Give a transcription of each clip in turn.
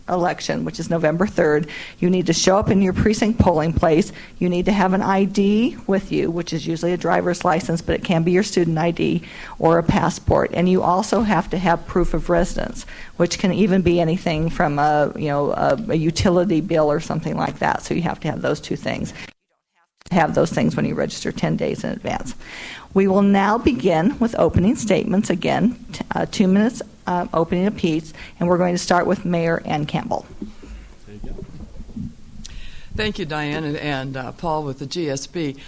election, which is November 3rd, you need to show up in your precinct polling place. You need to have an ID with you, which is usually a driver's license, but it can be your student ID or a passport. And you also have to have proof of residence, which can even be anything from a utility bill or something like that. So you have to have those two things. Have those things when you register 10 days in advance. We will now begin with opening statements again, 2 minutes opening apiece, and we're going to start with Mayor Ann Campbell. There you go. Thank you, Diane and Paul with the GSB.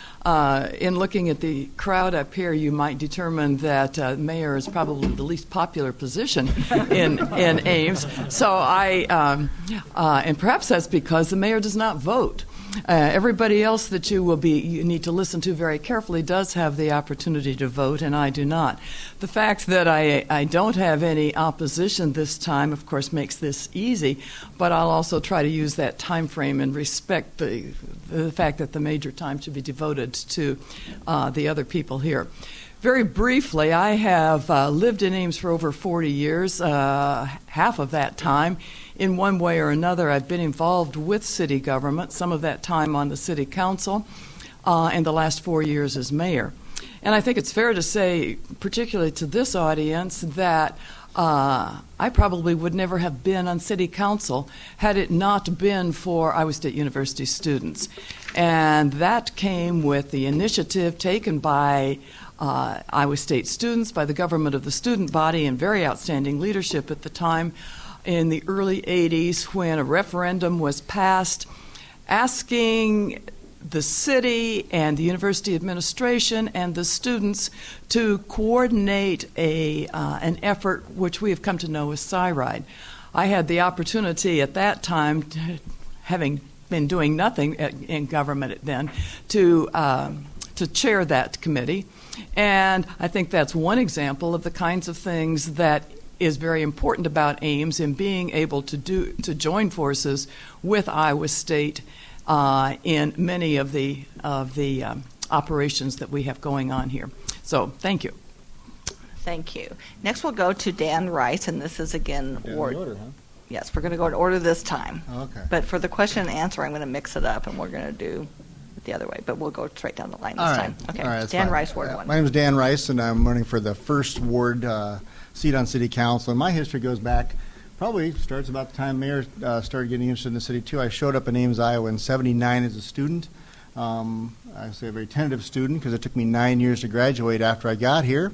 In looking at the crowd up here, you might determine that mayor is probably the least popular position in Ames. So and perhaps that's because the mayor does not vote. Everybody else that you need to listen to very carefully does have the opportunity to vote, and I do not. The fact that I don't have any opposition this time, of course, makes this easy, but I'll also try to use that time frame and respect the fact that the major time should be devoted to the other people here. Very briefly, I have lived in Ames for over 40 years, half of that time. In one way or another, I've been involved with city government, some of that time on the city council, and the last 4 years as mayor. And I think it's fair to say, particularly to this audience, that I probably would never have been on city council had it not been for Iowa State University students. And that came with the initiative taken by Iowa State students, by the government of the student body, and very outstanding leadership at the time in the early 80s when a referendum was passed asking the city and the university administration and the students to coordinate an effort which we have come to know as SciRide. I had the opportunity at that time, having been doing nothing in government then, to chair that committee. And I think that's one example of the kinds of things that is very important about Ames in being able to join forces with Iowa State in many of the operations that we have going on here. So, thank you. Thank you. Next, we'll go to Dan Rice, and this is again order, huh? Yes, we're going to go in order this time. Okay. But for the question and answer, I'm going to mix it up, and we're going to do it the other way. But we'll go straight down the line this time. Okay. All right, Dan fine. Rice, Ward 1. My name is Dan Rice, and I'm running for the first ward seat on City Council. And my history goes back, probably starts about the time Mayor started getting interested in the city, too. I showed up in Ames, Iowa in '79 as a student. I say a very tentative student because it took me 9 years to graduate after I got here.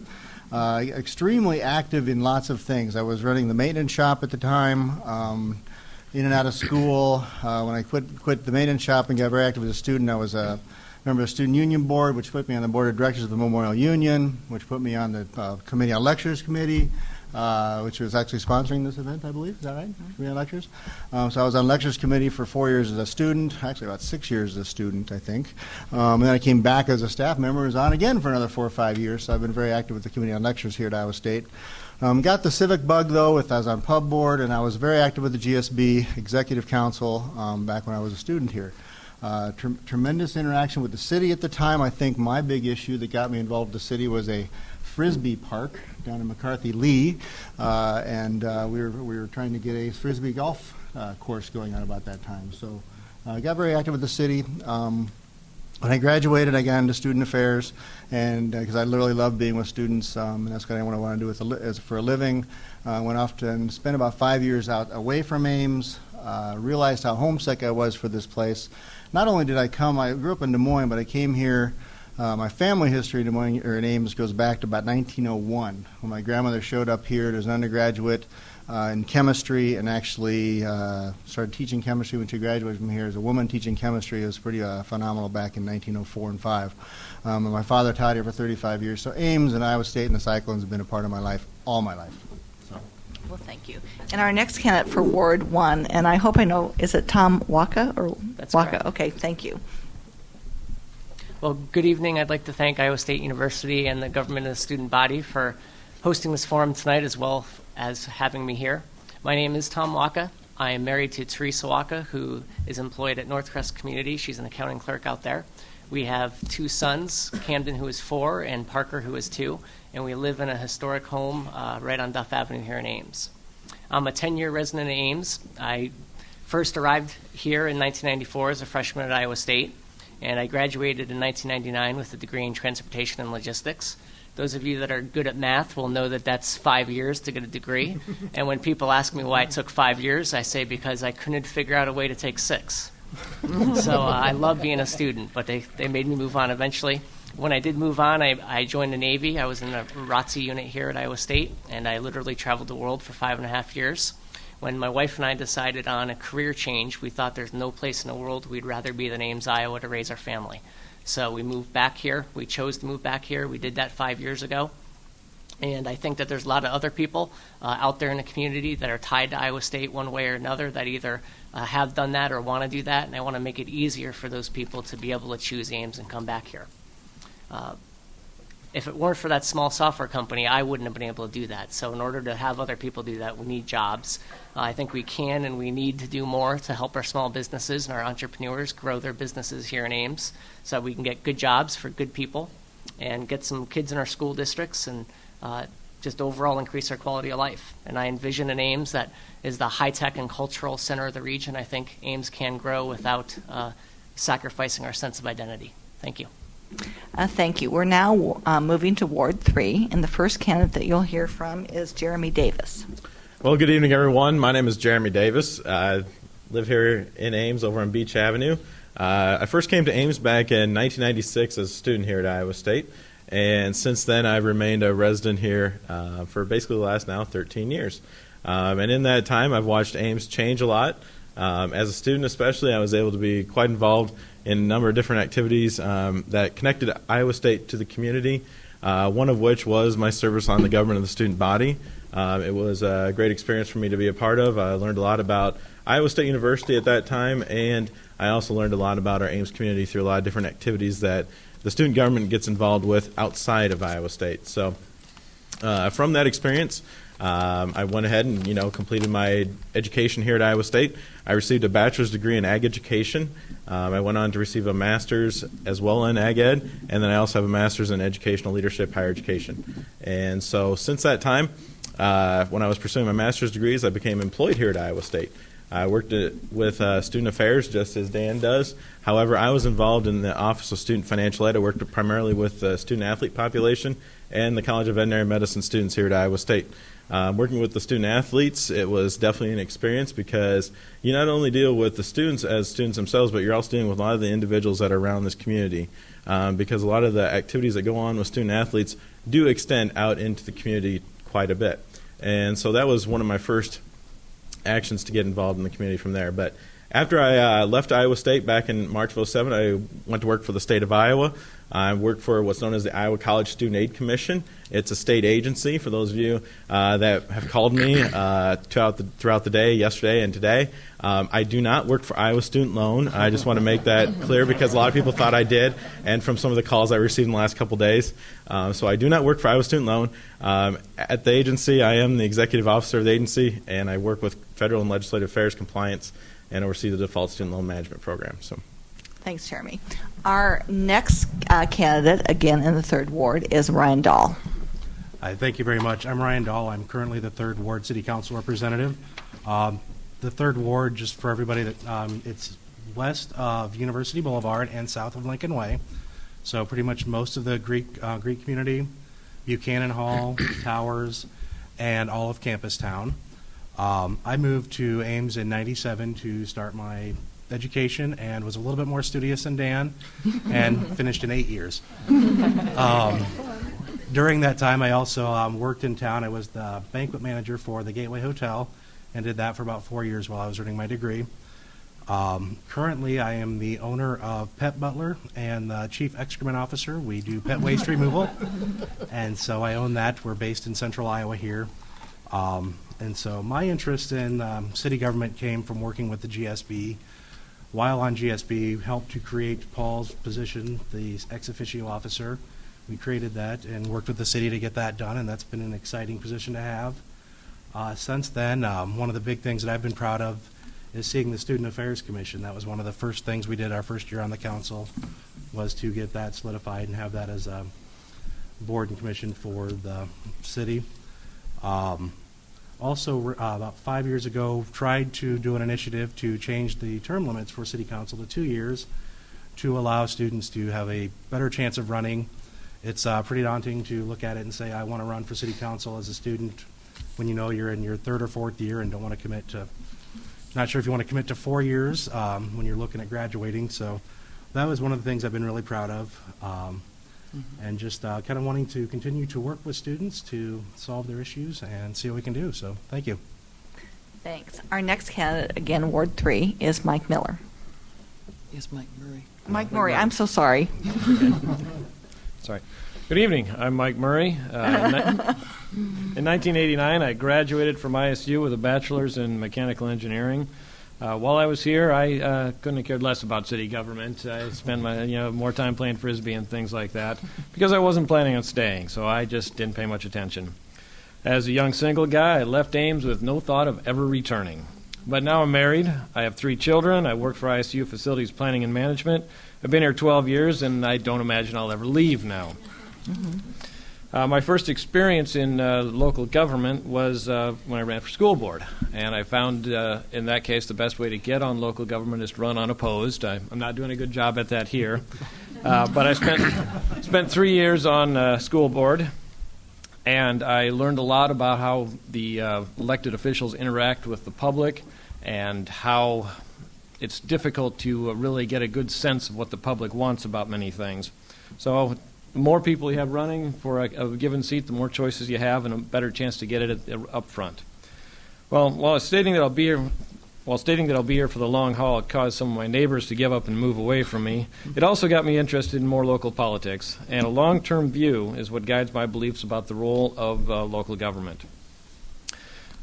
Extremely active in lots of things. I was running the maintenance shop at the time, in and out of school. When I quit the maintenance shop and got very active as a student, I was a member of the Student Union Board, which put me on the Board of Directors of the Memorial Union, which put me on the Committee on Lectures Committee, which was actually sponsoring this event, I believe. Is that right? Committee on Lectures? So I was on Lectures Committee for 4 years as a student, actually about 6 years as a student, I think. And then I came back as a staff member and was on again for another 4 or 5 years. So I've been very active with the Committee on Lectures here at Iowa State. Got the civic bug, though, I was on pub board, and I was very active with the GSB Executive Council back when I was a student here. Tremendous interaction with the city at the time. I think my big issue that got me involved with the city was a Frisbee park down in McCarthy-Lee, and we were trying to get a Frisbee golf course going on about that time. So I got very active with the city. When I graduated, I got into student affairs, and because I literally love being with students, and that's kind of what I want to do for a living. Went off and spent about 5 years out away from Ames. Realized how homesick I was for this place. Not only did I grew up in Des Moines, but I came here. My family history in Des Moines or in Ames goes back to about 1901, when my grandmother showed up here as an undergraduate in chemistry, and actually started teaching chemistry when she graduated from here as a woman teaching chemistry. It was pretty phenomenal back in 1904 and 5. And my father taught here for 35 years. So Ames and Iowa State and the Cyclones have been a part of my life all my life. Well, thank you. And our next candidate for Ward 1, and I hope I know, is it Tom Waka? That's Waka? correct. Okay, thank you. Well, good evening. I'd like to thank Iowa State University and the government and the student body for hosting this forum tonight, as well as having me here. My name is Tom Waka. I am married to Teresa Waka, who is employed at Northcrest Community. She's an accounting clerk out there. We have 2 sons, Camden, who is 4, and Parker, who is 2, and we live in a historic home right on Duff Avenue here in Ames. I'm a 10-year resident of Ames. I first arrived here in 1994 as a freshman at Iowa State, and I graduated in 1999 with a degree in transportation and logistics. Those of you that are good at math will know that that's 5 years to get a degree. And when people ask me why it took 5 years, I say because I couldn't figure out a way to take 6. So I love being a student, but they made me move on eventually. When I did move on, I joined the Navy. I was in the ROTC unit here at Iowa State, and I literally traveled the world for 5.5 years. When my wife and I decided on a career change, we thought there's no place in the world we'd rather be than Ames, Iowa, to raise our family. So we moved back here. We chose to move back here. We did that 5 years ago. And I think that there's a lot of other people out there in the community that are tied to Iowa State one way or another that either have done that or want to do that. And I want to make it easier for those people to be able to choose Ames and come back here. If it weren't for that small software company, I wouldn't have been able to do that. So in order to have other people do that, we need jobs. I think we can and we need to do more to help our small businesses and our entrepreneurs grow their businesses here in Ames so that we can get good jobs for good people and get some kids in our school districts and just overall increase our quality of life. And I envision an Ames that is the high-tech and cultural center of the region. I think Ames can grow without sacrificing our sense of identity. Thank you. Thank you. We're now moving to Ward 3, and the first candidate that you'll hear from is Jeremy Davis. Well, good evening, everyone. My name is Jeremy Davis. I live here in Ames over on Beach Avenue. I first came to Ames back in 1996 as a student here at Iowa State, and since then I've remained a resident here for basically the last now 13 years. And in that time, I've watched Ames change a lot. As a student especially, I was able to be quite involved in a number of different activities that connected Iowa State to the community, one of which was my service on the government of the student body. It was a great experience for me to be a part of. I learned a lot about Iowa State University at that time, and I also learned a lot about our Ames community through a lot of different activities that the student government gets involved with outside of Iowa State. So from that experience, I went ahead and completed my education here at Iowa State. I received a bachelor's degree in ag education. I went on to receive a master's as well in ag ed, and then I also have a master's in educational leadership, higher education. And so since that time, when I was pursuing my master's degrees, I became employed here at Iowa State. I worked with student affairs just as Dan does. However, I was involved in the Office of Student Financial Aid. I worked primarily with the student-athlete population and the College of Veterinary Medicine students here at Iowa State. Working with the student-athletes, it was definitely an experience because you not only deal with the students as students themselves, but you're also dealing with a lot of the individuals that are around this community because a lot of the activities that go on with student-athletes do extend out into the community quite a bit. And so that was one of my first actions to get involved in the community from there. But after I left Iowa State back in March of 2007, I went to work for the state of Iowa. I worked for what's known as the Iowa College Student Aid Commission. It's a state agency, for those of you that have called me throughout the day, yesterday and today. I do not work for Iowa Student Loan. I just want to make that clear because a lot of people thought I did, and from some of the calls I received in the last couple days. So I do not work for Iowa Student Loan. At the agency, I am the executive officer of the agency, and I work with federal and legislative affairs compliance and oversee the default student loan management program. So. Thanks, Jeremy. Our next candidate, again in the 3rd Ward, is Ryan Dahl. Hi, thank you very much. I'm Ryan Dahl. I'm currently the 3rd Ward City Council representative. The 3rd Ward, just for everybody, that it's west of University Boulevard and south of Lincoln Way. So pretty much most of the Greek community, Buchanan Hall, Towers, and all of Campus Town. I moved to Ames in '97 to start my education and was a little bit more studious than Dan and finished in 8 years. During that time, I also worked in town. I was the banquet manager for the Gateway Hotel and did that for about 4 years while I was earning my degree. Currently, I am the owner of Pet Butler and the chief excrement officer. We do pet waste removal, and so I own that. We're based in central Iowa here. And so my interest in city government came from working with the GSB. While on GSB, helped to create Paul's position, the ex officio officer. We created that and worked with the city to get that done, and that's been an exciting position to have. Since then, one of the big things that I've been proud of is seeing the Student Affairs Commission. That was one of the first things we did our first year on the council, was to get that solidified and have that as a board and commission for the city. Also, about 5 years ago, tried to do an initiative to change the term limits for city council to 2 years to allow students to have a better chance of running. It's pretty daunting to look at it and say, I want to run for city council as a student when you know you're in your third or fourth year and don't want to commit to, not sure if you want to commit to 4 years when you're looking at graduating. So that was one of the things I've been really proud of. And just kind of wanting to continue to work with students to solve their issues and see what we can do. So thank you. Thanks. Our next candidate, again, Ward 3, is Mike Miller. Yes, Mike Murray. Mike Murray, I'm so sorry. Sorry. Good evening. I'm Mike Murray. In 1989, I graduated from ISU with a bachelor's in mechanical engineering. While I was here, I couldn't have cared less about city government. I spent my more time playing Frisbee and things like that because I wasn't planning on staying, so I just didn't pay much attention. As a young single guy, I left Ames with no thought of ever returning. But now I'm married. I have 3 children. I work for ISU Facilities Planning and Management. I've been here 12 years, and I don't imagine I'll ever leave now. My first experience in local government was when I ran for school board, and I found in that case the best way to get on local government is to run unopposed. I'm not doing a good job at that here, but I spent 3 years on school board, and I learned a lot about how the elected officials interact with the public and how it's difficult to really get a good sense of what the public wants about many things. So the more people you have running for a given seat, the more choices you have and a better chance to get it up front. Well, while stating that I'll be here for the long haul, it caused some of my neighbors to give up and move away from me. It also got me interested in more local politics, and a long-term view is what guides my beliefs about the role of local government.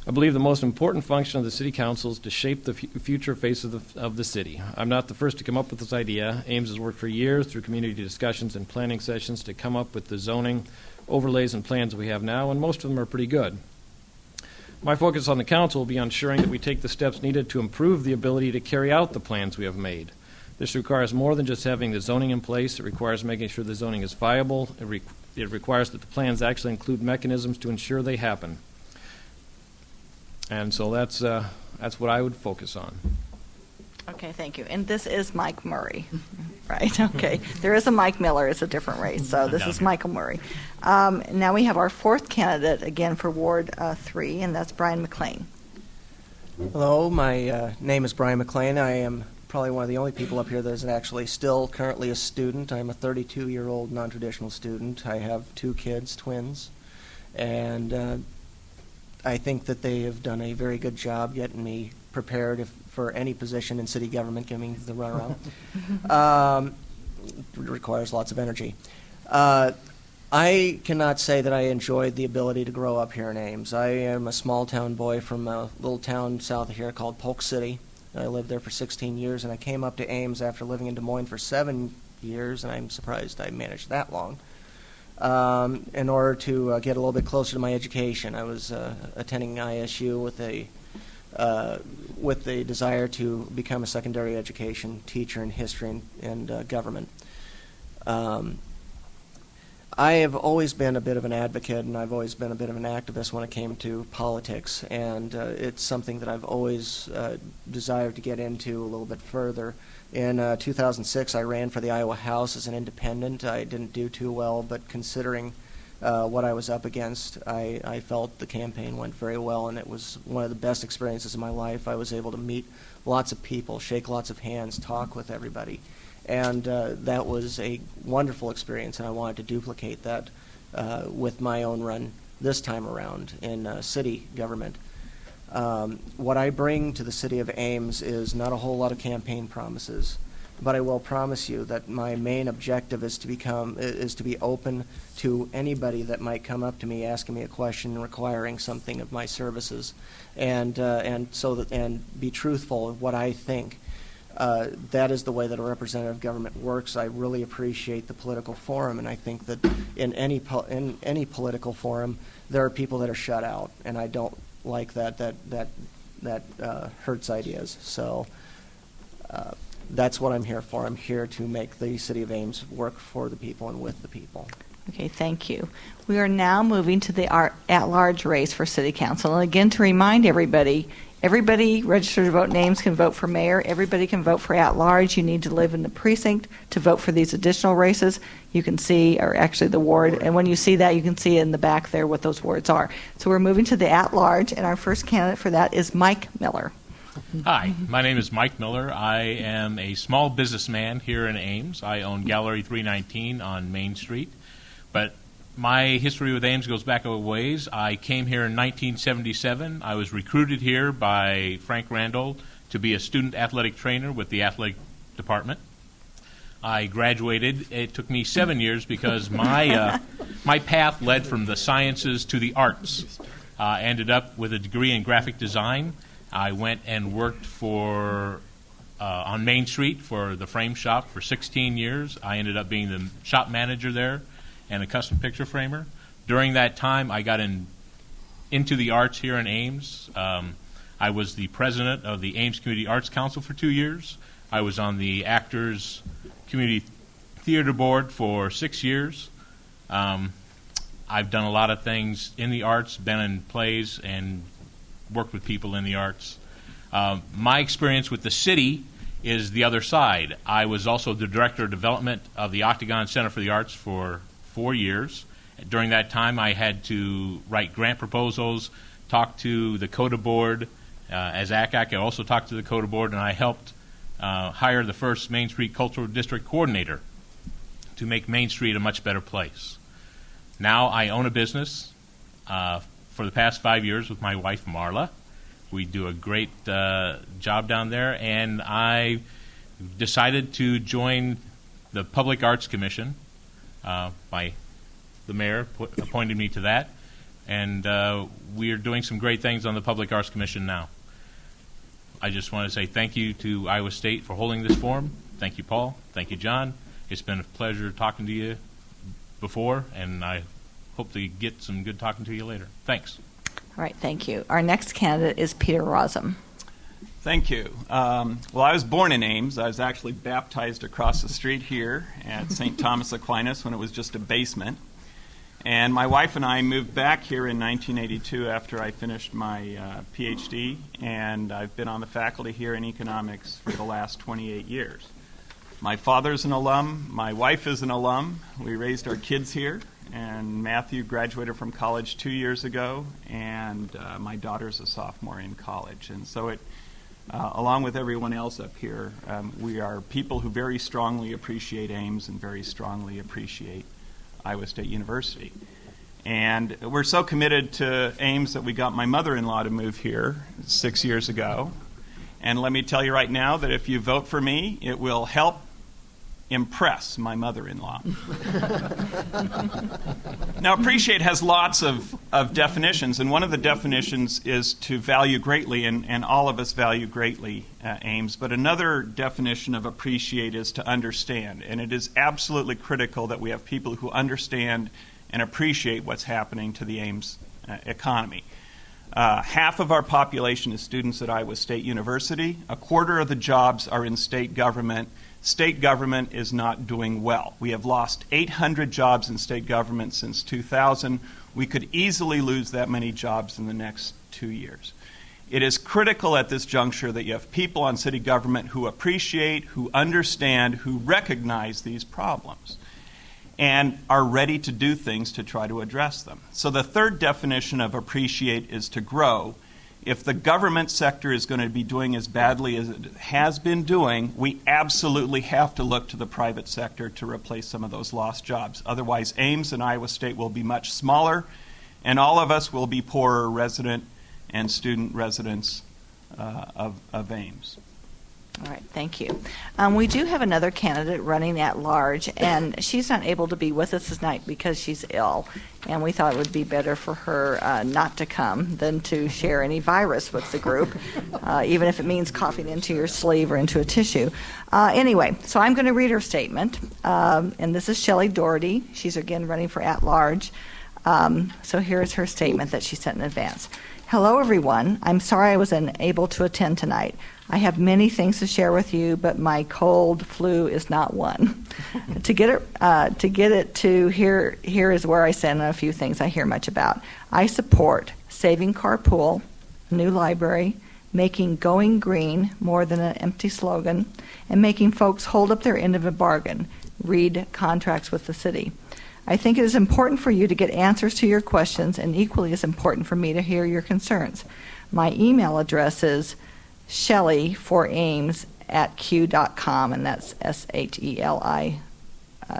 I believe the most important function of the City Council is to shape the future face of the city. I'm not the first to come up with this idea. Ames has worked for years through community discussions and planning sessions to come up with the zoning overlays and plans we have now, and most of them are pretty good. My focus on the council will be on ensuring that we take the steps needed to improve the ability to carry out the plans we have made. This requires more than just having the zoning in place. It requires making sure the zoning is viable. It requires that the plans actually include mechanisms to ensure they happen. And so that's what I would focus on. Okay, thank you. And this is Mike Murray, right? Okay. There is a Mike Miller. It's a different race. So this is Michael Murray. Now we have our 4th candidate, again, for Ward 3, and that's Brian McLean. Hello, my name is Brian McLean. I am probably one of the only people up here that is actually still currently a student. I'm a 32-year-old non-traditional student. I have 2 kids, twins, and I think that they have done a very good job getting me prepared for any position in city government, giving me the runaround. It requires lots of energy. I cannot say that I enjoyed the ability to grow up here in Ames. I am a small-town boy from a little town south of here called Polk City. I lived there for 16 years, and I came up to Ames after living in Des Moines for 7 years, and I'm surprised I managed that long. In order to get a little bit closer to my education, I was attending ISU with a desire to become a secondary education teacher in history and government. I have always been a bit of an advocate, and I've always been a bit of an activist when it came to politics, and it's something that I've always desired to get into a little bit further. In 2006, I ran for the Iowa House as an independent. I didn't do too well, but considering what I was up against, I felt the campaign went very well, and it was one of the best experiences of my life. I was able to meet lots of people, shake lots of hands, talk with everybody, and that was a wonderful experience, and I wanted to duplicate that with my own run this time around in city government. What I bring to the city of Ames is not a whole lot of campaign promises, but I will promise you that my main objective is to be open to anybody that might come up to me asking me a question requiring something of my services, and be truthful of what I think. That is the way that a representative government works. I really appreciate the political forum, and I think that in any political forum there are people that are shut out, and I don't like that hurts ideas. So that's what I'm here for. I'm here to make the city of Ames work for the people and with the people. Okay, thank you. We are now moving to the at-large race for City Council. And again, to remind everybody, everybody registered to vote names can vote for mayor. Everybody can vote for at-large. You need to live in the precinct to vote for these additional races. You can see, or actually the ward, and when you see that, you can see in the back there what those wards are. So we're moving to the at-large, and our first candidate for that is Mike Miller. Hi, my name is Mike Miller. I am a small businessman here in Ames. I own Gallery 319 on Main Street. But my history with Ames goes back a ways. I came here in 1977. I was recruited here by Frank Randall to be a student athletic trainer with the athletic department. I graduated. It took me 7 years because my path led from the sciences to the arts. I ended up with a degree in graphic design. I went and worked on Main Street for the frame shop for 16 years. I ended up being the shop manager there and a custom picture framer. During that time, I got into the arts here in Ames. I was the president of the Ames Community Arts Council for 2 years. I was on the Actors Community Theater Board for 6 years. I've done a lot of things in the arts, been in plays, and worked with people in the arts. My experience with the city is the other side. I was also the director of development of the Octagon Center for the Arts for 4 years. During that time, I had to write grant proposals, talk to the CODA board. As ACAC, I also talked to the CODA board, and I helped hire the first Main Street Cultural District Coordinator to make Main Street a much better place. Now I own a business for the past 5 years with my wife, Marla. We do a great job down there, and I decided to join the Public Arts Commission. The mayor appointed me to that, and we are doing some great things on the Public Arts Commission now. I just want to say thank you to Iowa State for holding this forum. Thank you, Paul. Thank you, John. It's been a pleasure talking to you before, and I hope to get some good talking to you later. Thanks. All right, thank you. Our next candidate is Peter Rossum. Thank you. Well, I was born in Ames. I was actually baptized across the street here at St. Thomas Aquinas when it was just a basement. And my wife and I moved back here in 1982 after I finished my PhD, and I've been on the faculty here in economics for the last 28 years. My father's an alum. My wife is an alum. We raised our kids here, and Matthew graduated from college 2 years ago, and my daughter's a sophomore in college. And so along with everyone else up here, we are people who very strongly appreciate Ames and very strongly appreciate Iowa State University. And we're so committed to Ames that we got my mother-in-law to move here 6 years ago. And let me tell you right now that if you vote for me, it will help impress my mother-in-law. Now, appreciate has lots of definitions, and one of the definitions is to value greatly, and all of us value greatly Ames. But another definition of appreciate is to understand, and it is absolutely critical that we have people who understand and appreciate what's happening to the Ames economy. Half of our population is students at Iowa State University. A quarter of the jobs are in state government. State government is not doing well. We have lost 800 jobs in state government since 2000. We could easily lose that many jobs in the next 2 years. It is critical at this juncture that you have people on city government who appreciate, who understand, who recognize these problems, and are ready to do things to try to address them. So the third definition of appreciate is to grow. If the government sector is going to be doing as badly as it has been doing, we absolutely have to look to the private sector to replace some of those lost jobs. Otherwise, Ames and Iowa State will be much smaller, and all of us will be poorer resident and student residents of Ames. All right, thank you. We do have another candidate running at large, and she's not able to be with us tonight because she's ill, and we thought it would be better for her not to come than to share any virus with the group, even if it means coughing into your sleeve or into a tissue. Anyway, so I'm going to read her statement, and this is Shelley Doherty. She's again running for at large. So here's her statement that she sent in advance. Hello, everyone. I'm sorry I was unable to attend tonight. I have many things to share with you, but my cold flu is not one. To get it to here is where I send a few things I hear much about. I support saving carpool, new library, making going green more than an empty slogan, and making folks hold up their end of a bargain, read contracts with the city. I think it is important for you to get answers to your questions, and equally as important for me to hear your concerns. My email address is shelley4ames@q.com, and that's SHELI,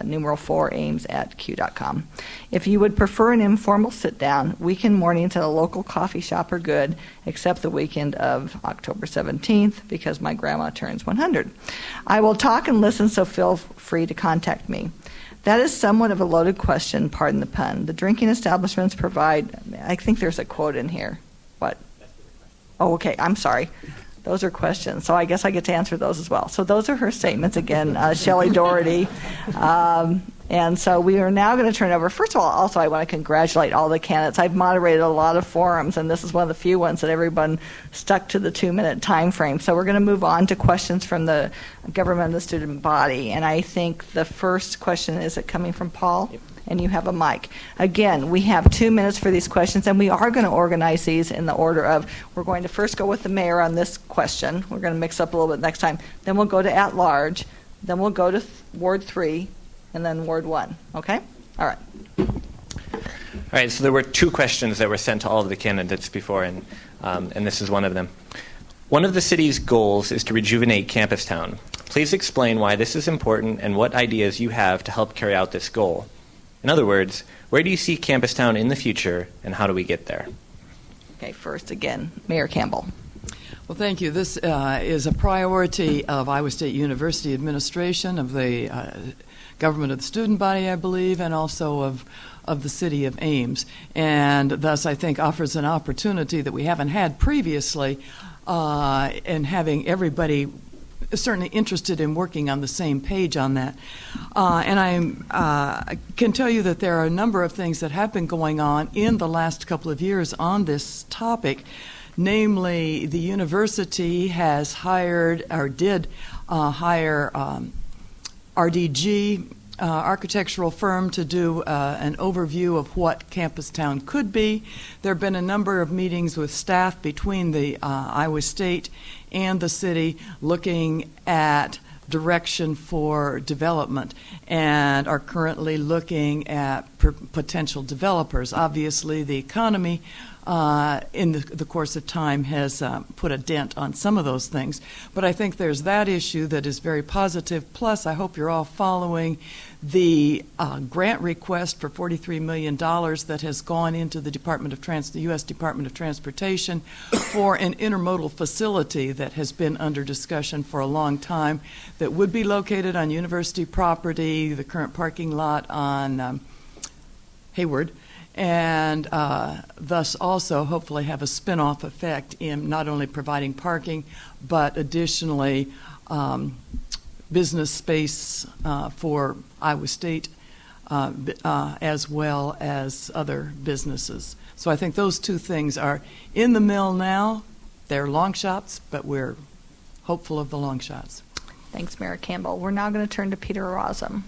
numeral 4 ames@q.com. If you would prefer an informal sit-down, weekend mornings at a local coffee shop are good, except the weekend of October 17th, because my grandma turns 100. I will talk and listen, so feel free to contact me. That is somewhat of a loaded question, pardon the pun. The drinking establishments provide, I think there's a quote in here. What? Oh, okay, I'm sorry. Those are questions, so I guess I get to answer those as well. So those are her statements again, Shelley Doherty. And so we are now going to turn over. First of all, also I want to congratulate all the candidates. I've moderated a lot of forums, and this is one of the few ones that everyone stuck to the 2-minute time frame. So we're going to move on to questions from the government of the student body. And I think the first question, is it coming from Paul? Yep. And you have a mic. Again, we have 2 minutes for these questions, and we are going to organize these in the order of, we're going to first go with the mayor on this question. We're going to mix up a little bit next time. Then we'll go to at-large. Then we'll go to Ward 3, and then Ward 1. Okay? All right. All right, so there were 2 questions that were sent to all of the candidates before, and this is one of them. One of the city's goals is to rejuvenate Campustown. Please explain why this is important and what ideas you have to help carry out this goal. In other words, where do you see Campustown in the future, and how do we get there? Okay, first again, Mayor Campbell. Well, thank you. This is a priority of Iowa State University administration, of the government of the student body, I believe, and also of the city of Ames. And thus, I think, offers an opportunity that we haven't had previously in having everybody certainly interested in working on the same page on that. And I can tell you that there are a number of things that have been going on in the last couple of years on this topic. Namely, the university has hired, or did hire, RDG, architectural firm, to do an overview of what Campustown could be. There have been a number of meetings with staff between the Iowa State and the city looking at direction for development, and are currently looking at potential developers. Obviously, the economy in the course of time has put a dent on some of those things. But I think there's that issue that is very positive. Plus, I hope you're all following the grant request for $43 million that has gone into the the U.S. Department of Transportation for an intermodal facility that has been under discussion for a long time, that would be located on university property, the current parking lot on Hayward, and thus also hopefully have a spin-off effect in not only providing parking, but additionally business space for Iowa State as well as other businesses. So I think those 2 things are in the mill now. They're long shots, but we're hopeful of the long shots. Thanks, Mayor Campbell. We're now going to turn to Peter Razum.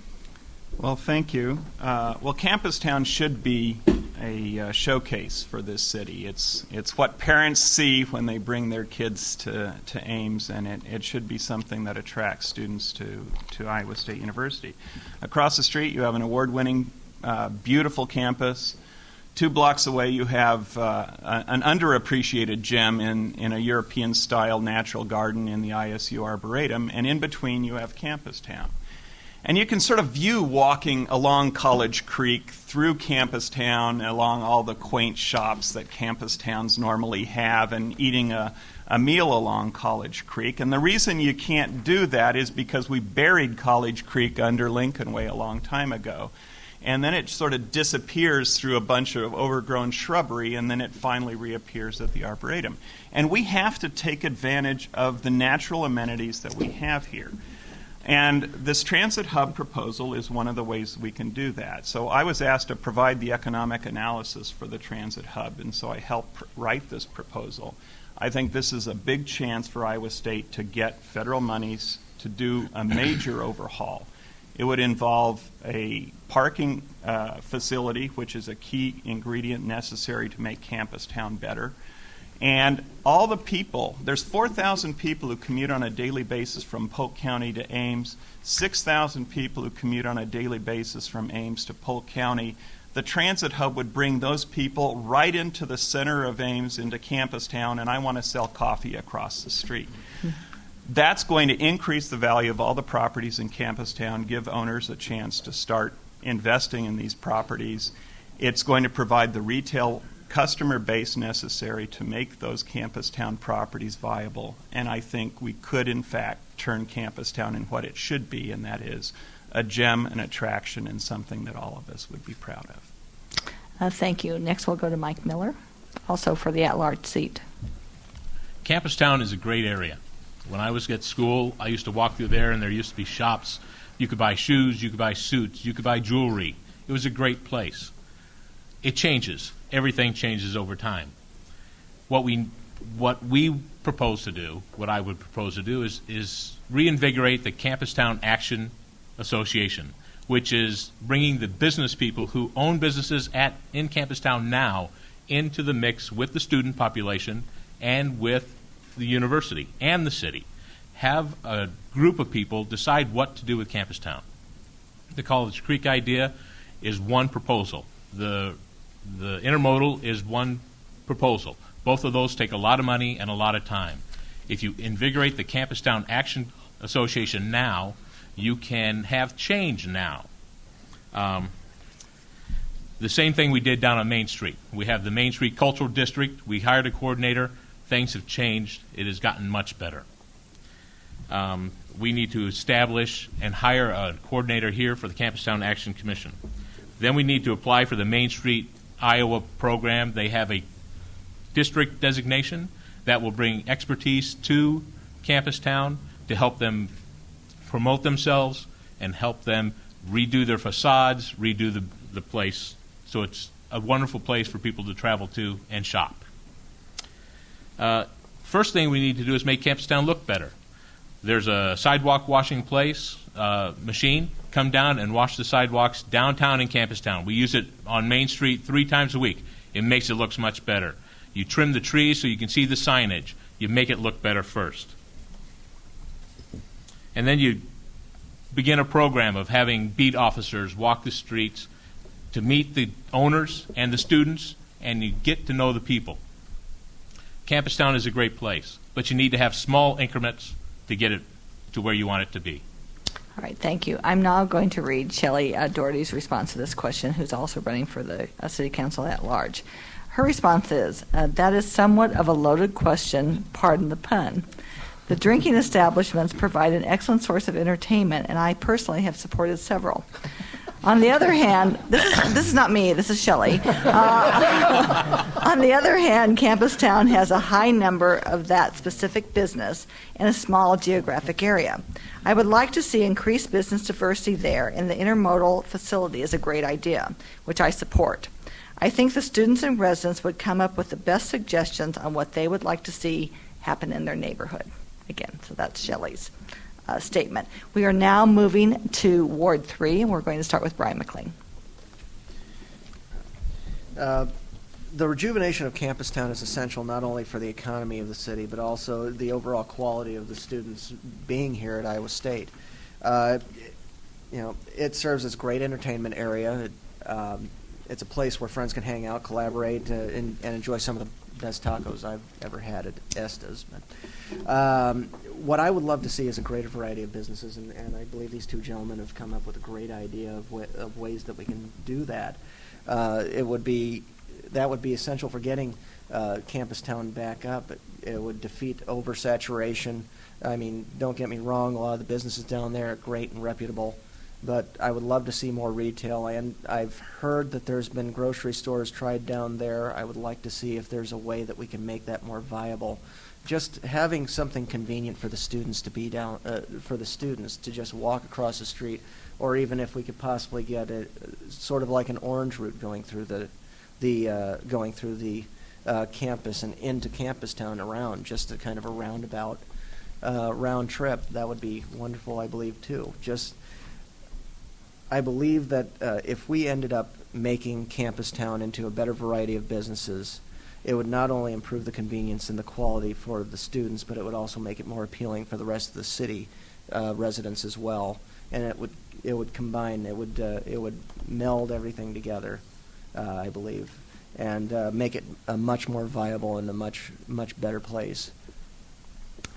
Well, thank you. Well, Campustown should be a showcase for this city. It's what parents see when they bring their kids to Ames, and it should be something that attracts students to Iowa State University. Across the street, you have an award-winning, beautiful campus. 2 blocks away, you have an underappreciated gem in a European-style natural garden in the ISU Arboretum, and in between, you have Campustown. And you can sort of view walking along College Creek, through Campustown, along all the quaint shops that Campustowns normally have, and eating a meal along College Creek. And the reason you can't do that is because we buried College Creek under Lincoln Way a long time ago. And then it sort of disappears through a bunch of overgrown shrubbery, and then it finally reappears at the Arboretum. And we have to take advantage of the natural amenities that we have here. And this transit hub proposal is one of the ways we can do that. So I was asked to provide the economic analysis for the transit hub, and so I helped write this proposal. I think this is a big chance for Iowa State to get federal monies to do a major overhaul. It would involve a parking facility, which is a key ingredient necessary to make Campustown better. And all the people, there's 4,000 people who commute on a daily basis from Polk County to Ames, 6,000 people who commute on a daily basis from Ames to Polk County. The transit hub would bring those people right into the center of Ames, into Campustown, and I want to sell coffee across the street. That's going to increase the value of all the properties in Campustown, give owners a chance to start investing in these properties. It's going to provide the retail customer base necessary to make those Campustown properties viable. And I think we could, in fact, turn Campustown in what it should be, and that is a gem, an attraction, and something that all of us would be proud of. Thank you. Next, we'll go to Mike Miller, also for the at-large seat. Campustown is a great area. When I was at school, I used to walk through there, and there used to be shops. You could buy shoes, you could buy suits, you could buy jewelry. It was a great place. It changes. Everything changes over time. What we propose to do, what I would propose to do, is reinvigorate the Campustown Action Association, which is bringing the business people who own businesses in Campustown now into the mix with the student population and with the university and the city. Have a group of people decide what to do with Campustown. The College Creek idea is one proposal. The intermodal is one proposal. Both of those take a lot of money and a lot of time. If you invigorate the Campustown Action Association now, you can have change now. The same thing we did down on Main Street. We have the Main Street Cultural District. We hired a coordinator. Things have changed. It has gotten much better. We need to establish and hire a coordinator here for the Campustown Action Commission. Then we need to apply for the Main Street Iowa program. They have a district designation that will bring expertise to Campustown to help them promote themselves and help them redo their facades, redo the place so it's a wonderful place for people to travel to and shop. First thing we need to do is make Campustown look better. There's a sidewalk washing place machine. Come down and wash the sidewalks downtown in Campustown. We use it on Main Street 3 times a week. It makes it look much better. You trim the trees so you can see the signage. You make it look better first. And then you begin a program of having beat officers walk the streets to meet the owners and the students, and you get to know the people. Campustown is a great place, but you need to have small increments to get it to where you want it to be. All right, thank you. I'm now going to read Shelley Doherty's response to this question, who's also running for the City Council at large. Her response is, that is somewhat of a loaded question, pardon the pun. The drinking establishments provide an excellent source of entertainment, and I personally have supported several. On the other hand, this is not me, this is Shelley. On the other hand, Campustown has a high number of that specific business in a small geographic area. I would like to see increased business diversity there, and the intermodal facility is a great idea, which I support. I think the students and residents would come up with the best suggestions on what they would like to see happen in their neighborhood. Again, so that's Shelley's statement. We are now moving to Ward 3, and we're going to start with Brian McLean. The rejuvenation of Campustown is essential not only for the economy of the city, but also the overall quality of the students being here at Iowa State. It serves as a great entertainment area. It's a place where friends can hang out, collaborate, and enjoy some of the best tacos I've ever had at Estes. But what I would love to see is a greater variety of businesses, and I believe these two gentlemen have come up with a great idea of ways that we can do that. That would be essential for getting Campustown back up. It would defeat oversaturation. I mean, don't get me wrong, a lot of the businesses down there are great and reputable, but I would love to see more retail. And I've heard that there's been grocery stores tried down there. I would like to see if there's a way that we can make that more viable. Just having something convenient for the students to be down, for the students to just walk across the street, or even if we could possibly get a sort of like an orange route going through the campus and into Campustown around, just a kind of a roundabout round trip. That would be wonderful, I believe, too. I believe that if we ended up making Campustown into a better variety of businesses, it would not only improve the convenience and the quality for the students, but it would also make it more appealing for the rest of the city residents as well. And it would combine, it would meld everything together, I believe, and make it a much more viable and a much better place.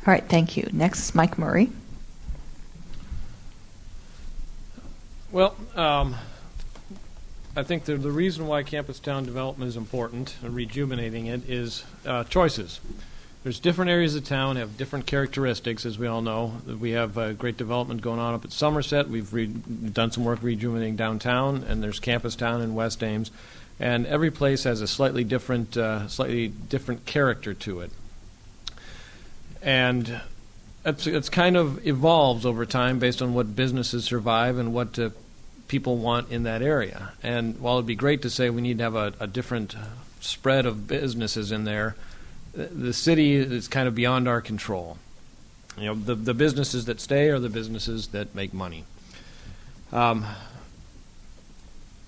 All right, thank you. Next is Mike Murray. Well, I think the reason why Campustown development is important and rejuvenating it is choices. There's different areas of town have different characteristics, as we all know. We have great development going on up at Somerset. We've done some work rejuvenating downtown, and there's Campustown in West Ames, and every place has a slightly different character to it. And it's kind of evolves over time based on what businesses survive and what people want in that area. And while it'd be great to say we need to have a different spread of businesses in there, the city is kind of beyond our control. You know, the businesses that stay are the businesses that make money.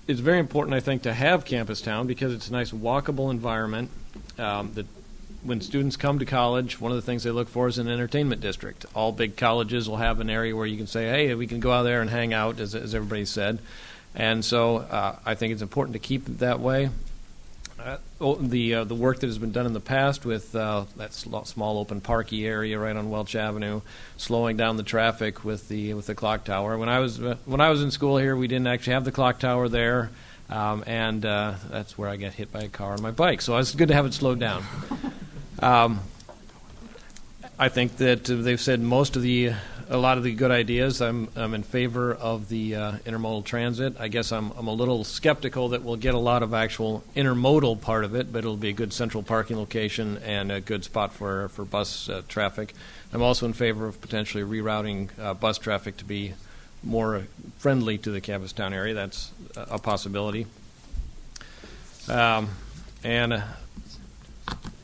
It's very important, I think, to have Campustown because it's a nice walkable environment that when students come to college, one of the things they look for is an entertainment district. All big colleges will have an area where you can say, hey, we can go out there and hang out, as everybody said. And so I think it's important to keep it that way. The work that has been done in the past with that small open parky area right on Welch Avenue, slowing down the traffic with the clock tower. When I was in school here, we didn't actually have the clock tower there, and that's where I got hit by a car on my bike. So it's good to have it slowed down. I think that they've said a lot of the good ideas. I'm in favor of the intermodal transit. I guess I'm a little skeptical that we'll get a lot of actual intermodal part of it, but it'll be a good central parking location and a good spot for bus traffic. I'm also in favor of potentially rerouting bus traffic to be more friendly to the Campustown area. That's a possibility. And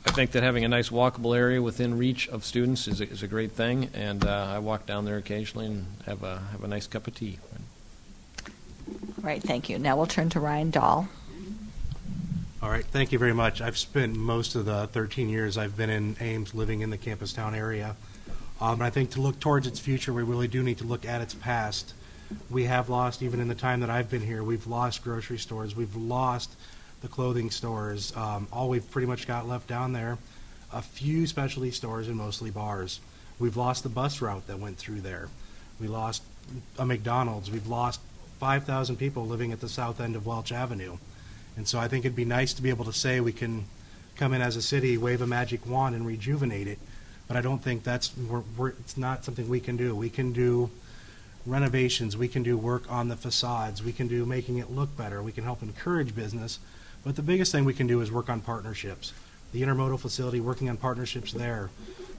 I think that having a nice walkable area within reach of students is a great thing, and I walk down there occasionally and have a nice cup of tea. All right, thank you. Now we'll turn to Ryan Dahl. All right, thank you very much. I've spent most of the 13 years I've been in Ames living in the Campustown area. I think to look towards its future, we really do need to look at its past. We have lost, even in the time that I've been here, we've lost grocery stores. We've lost the clothing stores. All we've pretty much got left down there, a few specialty stores and mostly bars. We've lost the bus route that went through there. We lost a McDonald's. We've lost 5,000 people living at the south end of Welch Avenue. And so I think it'd be nice to be able to say we can come in as a city, wave a magic wand, and rejuvenate it. But I don't think it's not something we can do. We can do renovations. We can do work on the facades. We can do making it look better. We can help encourage business. But the biggest thing we can do is work on partnerships. The intermodal facility, working on partnerships there,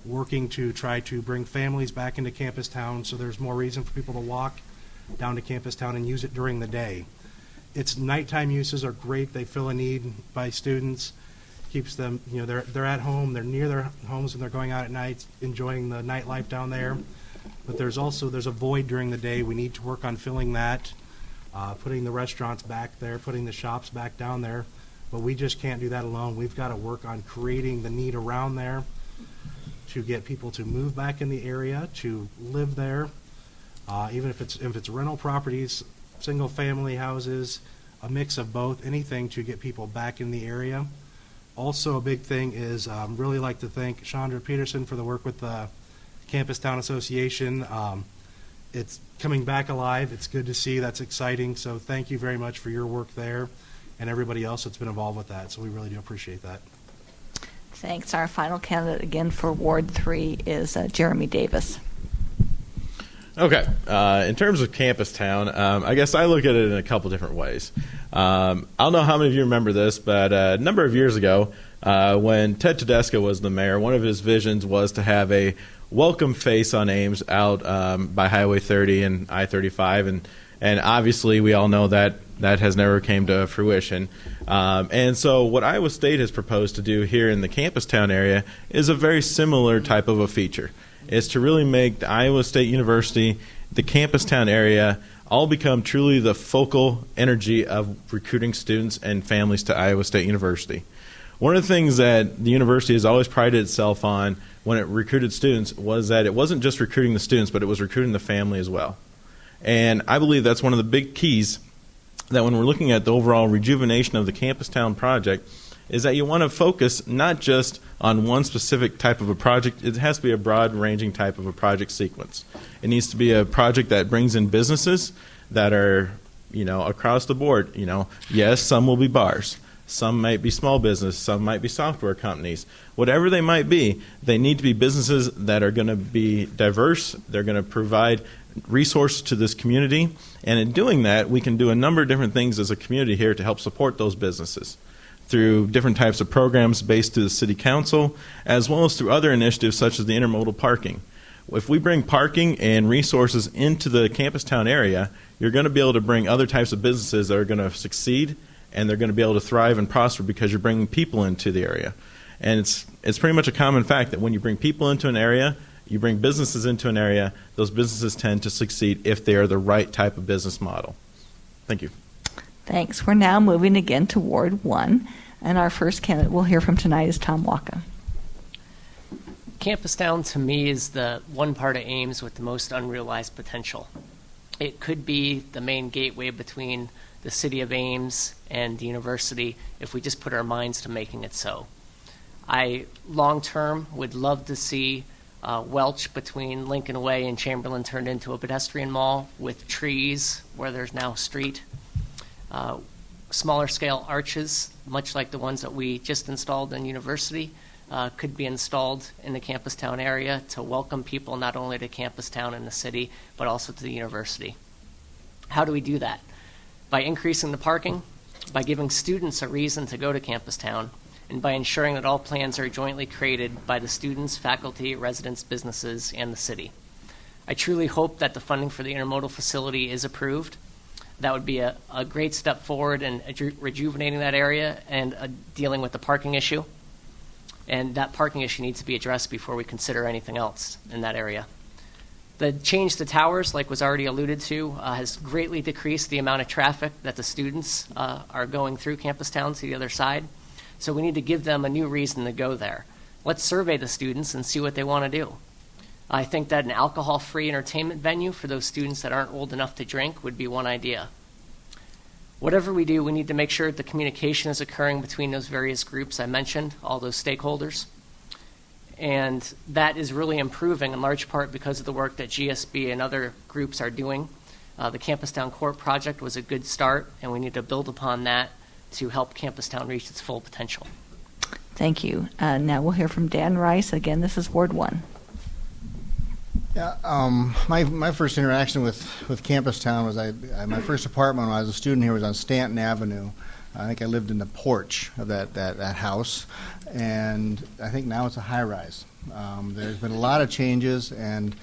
working to try to bring families back into Campustown so there's more reason for people to walk down to Campustown and use it during the day. Its nighttime uses are great. They fill a need by students. Keeps them, they're at home, they're near their homes when they're going out at night, enjoying the nightlife down there. But there's a void during the day. We need to work on filling that, putting the restaurants back there, putting the shops back down there. But we just can't do that alone. We've got to work on creating the need around there to get people to move back in the area, to live there, even if it's rental properties, single family houses, a mix of both, anything to get people back in the area. Also, a big thing is really like to thank Chandra Peterson for the work with the Campustown Association. It's coming back alive. It's good to see. That's exciting. So thank you very much for your work there and everybody else that's been involved with that. So we really do appreciate that. Thanks. Our final candidate again for Ward 3 is Jeremy Davis. Okay. In terms of Campustown, I guess I look at it in a couple different ways. I don't know how many of you remember this, but a number of years ago, when Ted Tedesco was the mayor, one of his visions was to have a welcome face on Ames out by Highway 30 and I-35, And obviously, we all know that that has never came to fruition. And so what Iowa State has proposed to do here in the campus town area is a very similar type of a feature. It's to really make the Iowa State University, the campus town area, all become truly the focal energy of recruiting students and families to Iowa State University. One of the things that the university has always prided itself on when it recruited students was that it wasn't just recruiting the students, but it was recruiting the family as well. And I believe that's one of the big keys that when we're looking at the overall rejuvenation of the Campus Town project is that you want to focus not just on one specific type of a project. It has to be a broad-ranging type of a project sequence. It needs to be a project that brings in businesses that are, across the board. Yes, some will be bars. Some might be small business. Some might be software companies. Whatever they might be, they need to be businesses that are going to be diverse. They're going to provide resources to this community. And in doing that, we can do a number of different things as a community here to help support those businesses through different types of programs based through the City Council, as well as through other initiatives such as the intermodal parking. If we bring parking and resources into the campus town area, you're going to be able to bring other types of businesses that are going to succeed, and they're going to be able to thrive and prosper because you're bringing people into the area. And it's pretty much a common fact that when you bring people into an area, you bring businesses into an area, those businesses tend to succeed if they are the right type of business model. Thank you. Thanks. We're now moving again to Ward 1, and our first candidate we'll hear from tonight is Tom Waka. Campus Town, to me, is the one part of Ames with the most unrealized potential. It could be the main gateway between the city of Ames and the university if we just put our minds to making it so. I, long-term, would love to see Welch between Lincoln Way and Chamberlain turned into a pedestrian mall with trees where there's now a street. Smaller scale arches, much like the ones that we just installed in University, could be installed in the Campus Town area to welcome people not only to Campus Town and the city, but also to the university. How do we do that? By increasing the parking, by giving students a reason to go to Campus Town, and by ensuring that all plans are jointly created by the students, faculty, residents, businesses, and the city. I truly hope that the funding for the intermodal facility is approved. That would be a great step forward in rejuvenating that area and dealing with the parking issue. And that parking issue needs to be addressed before we consider anything else in that area. The change to towers, like was already alluded to, has greatly decreased the amount of traffic that the students are going through Campus Town to the other side. So we need to give them a new reason to go there. Let's survey the students and see what they want to do. I think that an alcohol-free entertainment venue for those students that aren't old enough to drink would be one idea. Whatever we do, we need to make sure that the communication is occurring between those various groups I mentioned, all those stakeholders. And that is really improving in large part because of the work that GSB and other groups are doing. The Campus Town Court project was a good start, and we need to build upon that to help Campus Town reach its full potential. Thank you. Now we'll hear from Dan Rice. Again, this is Ward 1. Yeah, my first interaction with Campus Town was my first apartment when I was a student here was on Stanton Avenue. I think I lived in the porch of that house, and I think now it's a high-rise. There's been a lot of changes, and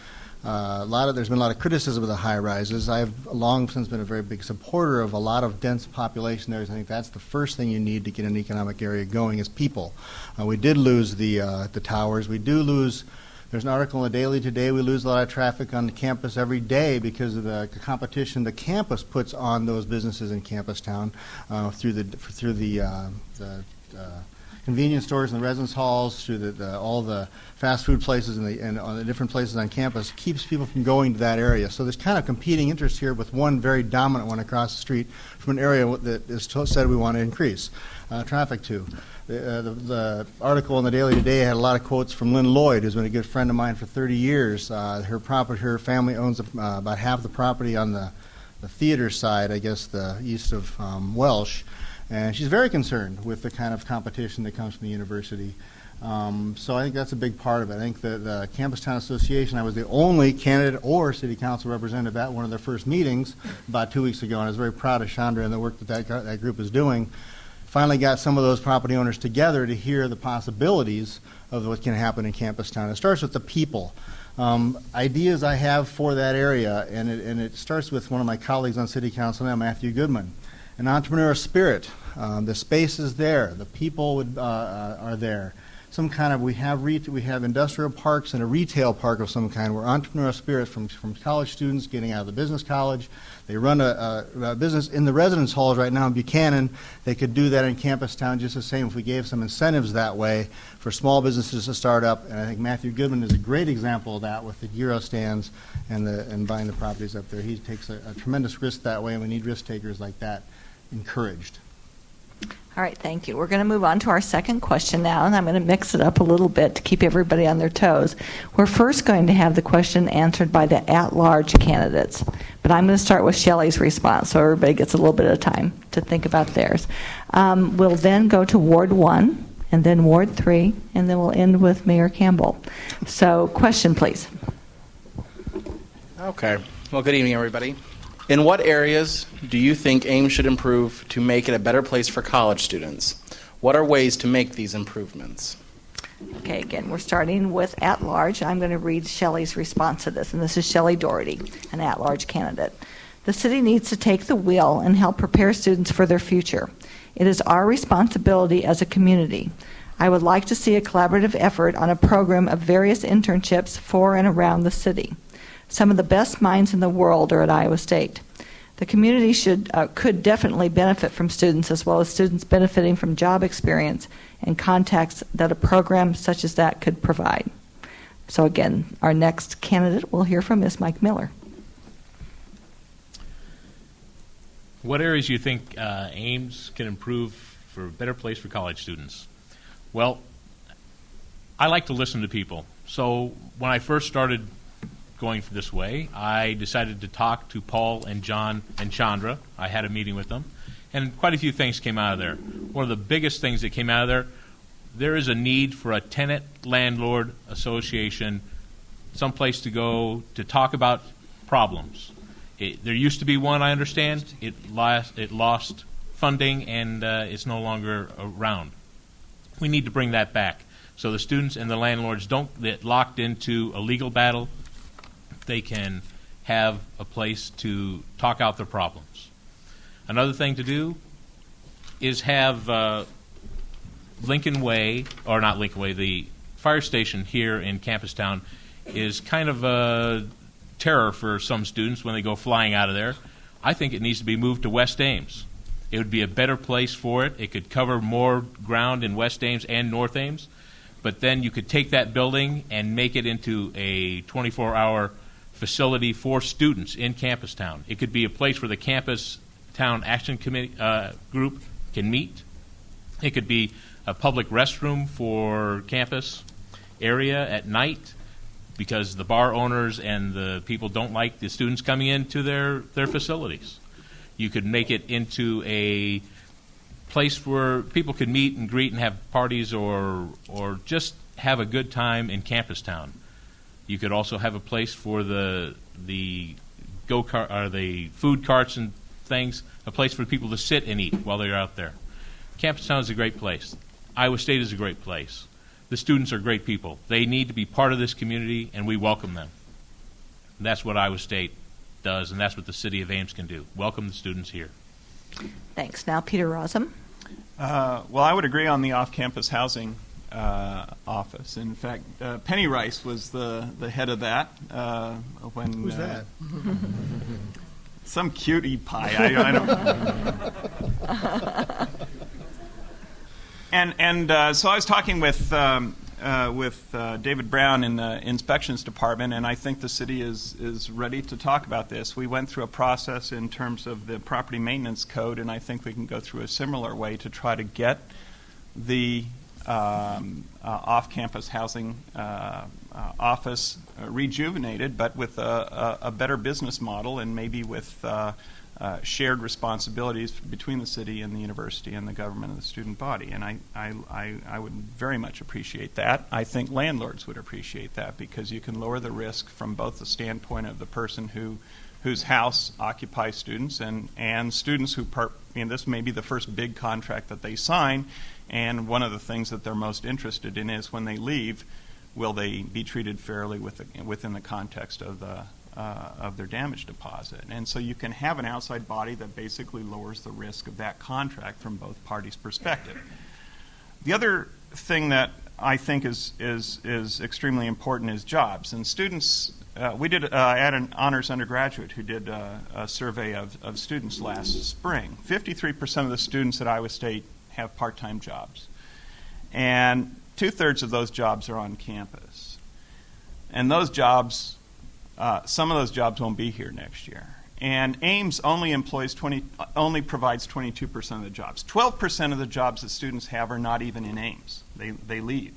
there's been a lot of criticism of the high-rises. I've long since been a very big supporter of a lot of dense population areas. I think that's the first thing you need to get an economic area going is people. We did lose the towers. We do lose. There's an article in the Daily today. We lose a lot of traffic on the campus every day because of the competition the campus puts on those businesses in Campus Town through the convenience stores and the residence halls, through all the fast food places and on the different places on campus, keeps people from going to that area. So there's kind of competing interests here with one very dominant one across the street from an area that is said we want to increase traffic to. The article in the Daily today had a lot of quotes from Lynn Lloyd, who's been a good friend of mine for 30 years. Her family owns about half the property on the theater side, I guess the east of Welsh, and she's very concerned with the kind of competition that comes from the university. So I think that's a big part of it. I think the Campus Town Association, I was the only candidate or city council representative at one of their first meetings about 2 weeks ago, and I was very proud of Chandra and the work that group is doing. Finally got some of those property owners together to hear the possibilities of what can happen in Campus Town. It starts with the people. ideas I have for that area, and it starts with one of my colleagues on City Council now, Matthew Goodman. An entrepreneurial spirit. The space is there. The people are there. Some kind of we have industrial parks and a retail park of some kind where entrepreneurial spirits from college students getting out of the business college. They run a business in the residence halls right now in Buchanan. They could do that in Campus Town just the same if we gave some incentives that way for small businesses to start up. And I think Matthew Goodman is a great example of that with the gyro stands and buying the properties up there. He takes a tremendous risk that way, and we need risk takers like that encouraged. All right, thank you. We're going to move on to our second question now, and I'm going to mix it up a little bit to keep everybody on their toes. We're first going to have the question answered by the at-large candidates, but I'm going to start with Shelley's response so everybody gets a little bit of time to think about theirs. We'll then go to Ward 1, and then Ward 3, and then we'll end with Mayor Campbell. So, question, please. Okay. Well, good evening, everybody. In what areas do you think Ames should improve to make it a better place for college students? What are ways to make these improvements? Okay, again, we're starting with at-large. I'm going to read Shelley's response to this, and this is Shelley Doherty, an at-large candidate. The city needs to take the wheel and help prepare students for their future. It is our responsibility as a community. I would like to see a collaborative effort on a program of various internships for and around the city. Some of the best minds in the world are at Iowa State. The community could definitely benefit from students, as well as students benefiting from job experience and contacts that a program such as that could provide. So again, our next candidate we'll hear from is Mike Miller. What areas do you think Ames can improve for a better place for college students? Well, I like to listen to people. So when I first started going this way, I decided to talk to Paul and John and Chandra. I had a meeting with them, and quite a few things came out of there. One of the biggest things that came out of there is a need for a tenant-landlord association, someplace to go to talk about problems. There used to be one, I understand. It lost funding, and it's no longer around. We need to bring that back so the students and the landlords don't get locked into a legal battle. They can have a place to talk out their problems. Another thing to do is have Lincoln Way, or not Lincoln Way, the fire station here in Campus Town is kind of a terror for some students when they go flying out of there. I think it needs to be moved to West Ames. It would be a better place for it. It could cover more ground in West Ames and North Ames, but then you could take that building and make it into a 24-hour facility for students in Campus Town. It could be a place where the Campus Town Action Committee group can meet. It could be a public restroom for campus area at night because the bar owners and the people don't like the students coming into their facilities. You could make it into a place where people could meet and greet and have parties or just have a good time in Campus Town. You could also have a place for the go-kart or the food carts and things, a place for people to sit and eat while they're out there. Campus Town is a great place. Iowa State is a great place. The students are great people. They need to be part of this community, and we welcome them. And that's what Iowa State does, and that's what the city of Ames can do. Welcome the students here. Thanks. Now, Peter Rossum. Well, I would agree on the off-campus housing office. In fact, Penny Rice was the head of that. Who's that? Some cutie pie. I don't. And so I was talking with David Brown in the inspections department, and I think the city is ready to talk about this. We went through a process in terms of the property maintenance code, and I think we can go through a similar way to try to get the off-campus housing office rejuvenated, but with a better business model and maybe with shared responsibilities between the city and the university and the government and the student body. And I would very much appreciate that. I think landlords would appreciate that because you can lower the risk from both the standpoint of the person whose house occupies students and students who this may be the first big contract that they sign. And one of the things that they're most interested in is when they leave, will they be treated fairly within the context of their damage deposit. And so you can have an outside body that basically lowers the risk of that contract from both parties' perspective. The other thing that I think is extremely important is jobs. And students, I had an honors undergraduate who did a survey of students last spring. 53% of the students at Iowa State have part-time jobs. And 2/3 of those jobs are on campus. And those jobs, some of those jobs won't be here next year. And Ames only provides 22% of the jobs. 12% of the jobs that students have are not even in Ames. They leave.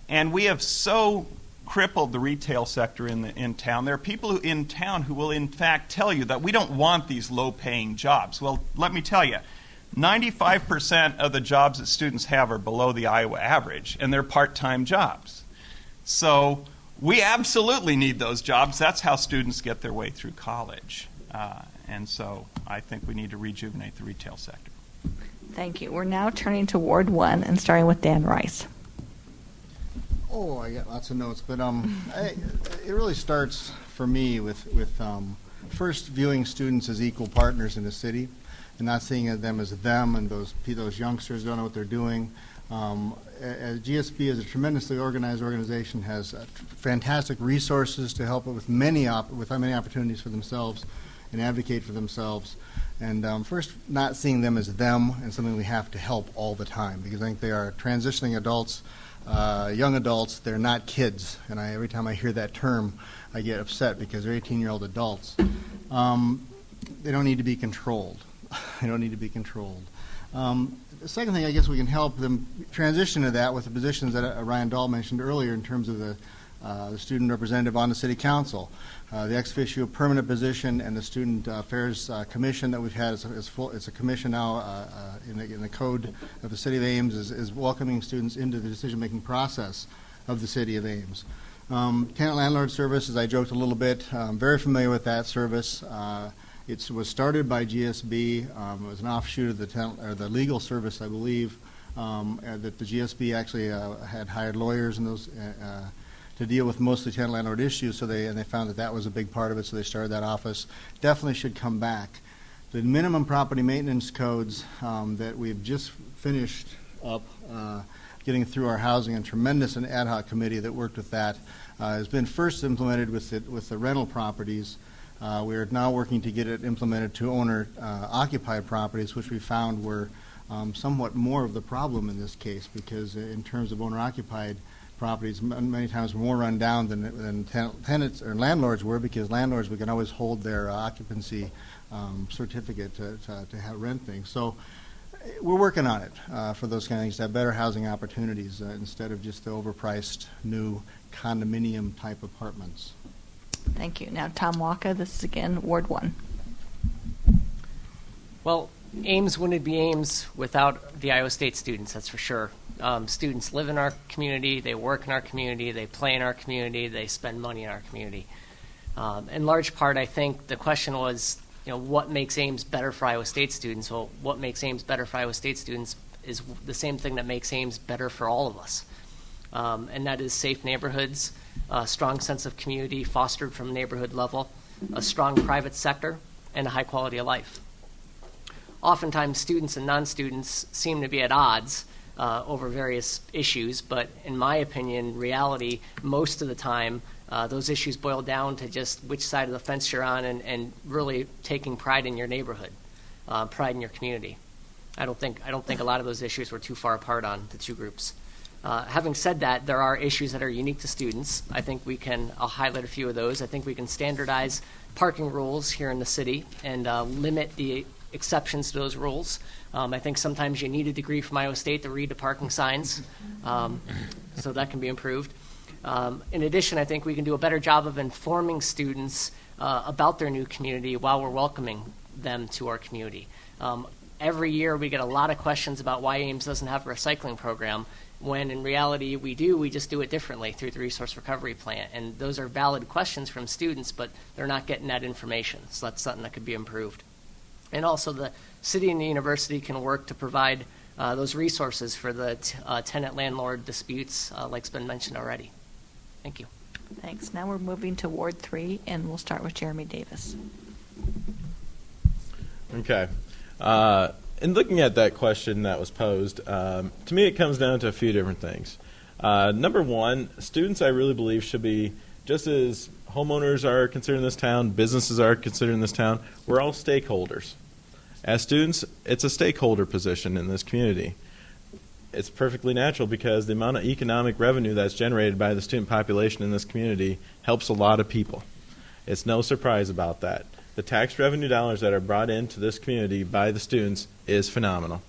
And we have so crippled the retail sector in town. There are people in town who will in fact tell you that we don't want these low-paying jobs. Well, let me tell you, 95% of the jobs that students have are below the Iowa average, and they're part-time jobs. So we absolutely need those jobs. That's how students get their way through college. And so I think we need to rejuvenate the retail sector. Thank you. We're now turning to Ward 1 and starting with Dan Rice. Oh, I got lots of notes, but it really starts for me with first viewing students as equal partners in the city, and not seeing them as them and those youngsters don't know what they're doing. As GSB is a tremendously organized organization, has fantastic resources to help it with many opportunities for themselves and advocate for themselves. And first, not seeing them as them and something we have to help all the time, because I think they are transitioning adults, young adults. They're not kids, and every time I hear that term, I get upset because they're 18-year-old adults. They don't need to be controlled. They don't need to be controlled. The second thing, I guess we can help them transition to that with the positions that Ryan Dahl mentioned earlier in terms of the student representative on the city council. The ex officio permanent position and the student affairs commission that we've had it's a commission now in the code of the city of Ames is welcoming students into the decision-making process of the city of Ames. Tenant landlord service, as I joked a little bit, I'm very familiar with that service. It was started by GSB. It was an offshoot of the legal service, I believe, that the GSB actually had hired lawyers and those to deal with mostly tenant landlord issues. So they found that was a big part of it. So they started that office. Definitely should come back. The minimum property maintenance codes that we've just finished up, getting through our housing and tremendous and ad hoc committee that worked with that, has been first implemented with the rental properties. We are now working to get it implemented to owner-occupied properties, which we found were somewhat more of the problem in this case, because in terms of owner-occupied properties, many times were more run down than tenants or landlords were, because landlords, we can always hold their occupancy certificate to have rent things. So we're working on it for those kind of things, to have better housing opportunities instead of just the overpriced new condominium-type apartments. Thank you. Now, Tom Waka, this is again Ward 1. Well, Ames wouldn't be Ames without the Iowa State students, that's for sure. Students live in our community, they work in our community, they play in our community, they spend money in our community. In large part, I think the question was, what makes Ames better for Iowa State students? Well, what makes Ames better for Iowa State students is the same thing that makes Ames better for all of us. And that is safe neighborhoods, a strong sense of community fostered from neighborhood level, a strong private sector, and a high quality of life. Oftentimes, students and non-students seem to be at odds over various issues, but in my opinion, reality, most of the time, those issues boil down to just which side of the fence you're on and really taking pride in your neighborhood, pride in your community. I don't think a lot of those issues were too far apart on the two groups. Having said that, there are issues that are unique to students. I think I'll highlight a few of those. I think we can standardize parking rules here in the city and limit the exceptions to those rules. I think sometimes you need a degree from Iowa State to read the parking signs, so that can be improved. In addition, I think we can do a better job of informing students about their new community while we're welcoming them to our community. Every year we get a lot of questions about why Ames doesn't have a recycling program, when in reality we do. We just do it differently through the Resource Recovery Plan. And those are valid questions from students, but they're not getting that information. So that's something that could be improved. And also the city and the university can work to provide those resources for the tenant-landlord disputes, like's been mentioned already. Thank you. Thanks. Now we're moving to Ward 3, and we'll start with Jeremy Davis. Okay. In looking at that question that was posed, to me it comes down to a few different things. Number one, students I really believe should be, just as homeowners are considered in this town, businesses are considered in this town, we're all stakeholders. As students, it's a stakeholder position in this community. It's perfectly natural because the amount of economic revenue that's generated by the student population in this community helps a lot of people. It's no surprise about that. The tax revenue dollars that are brought into this community by the students is phenomenal.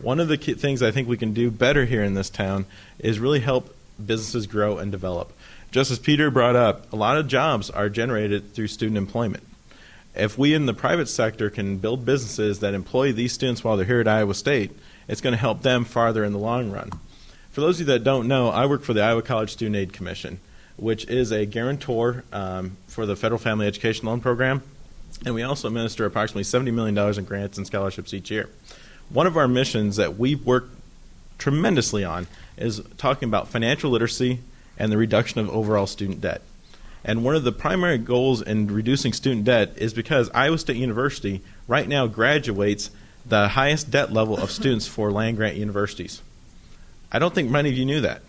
One of the key things I think we can do better here in this town is really help businesses grow and develop. Just as Peter brought up, a lot of jobs are generated through student employment. If we in the private sector can build businesses that employ these students while they're here at Iowa State, it's going to help them farther in the long run. For those of you that don't know, I work for the Iowa College Student Aid Commission, which is a guarantor for the Federal Family Education Loan Program, and we also administer approximately $70 million in grants and scholarships each year. One of our missions that we work tremendously on is talking about financial literacy and the reduction of overall student debt. And one of the primary goals in reducing student debt is because Iowa State University right now graduates the highest debt level of students for land-grant universities. I don't think many of you knew that.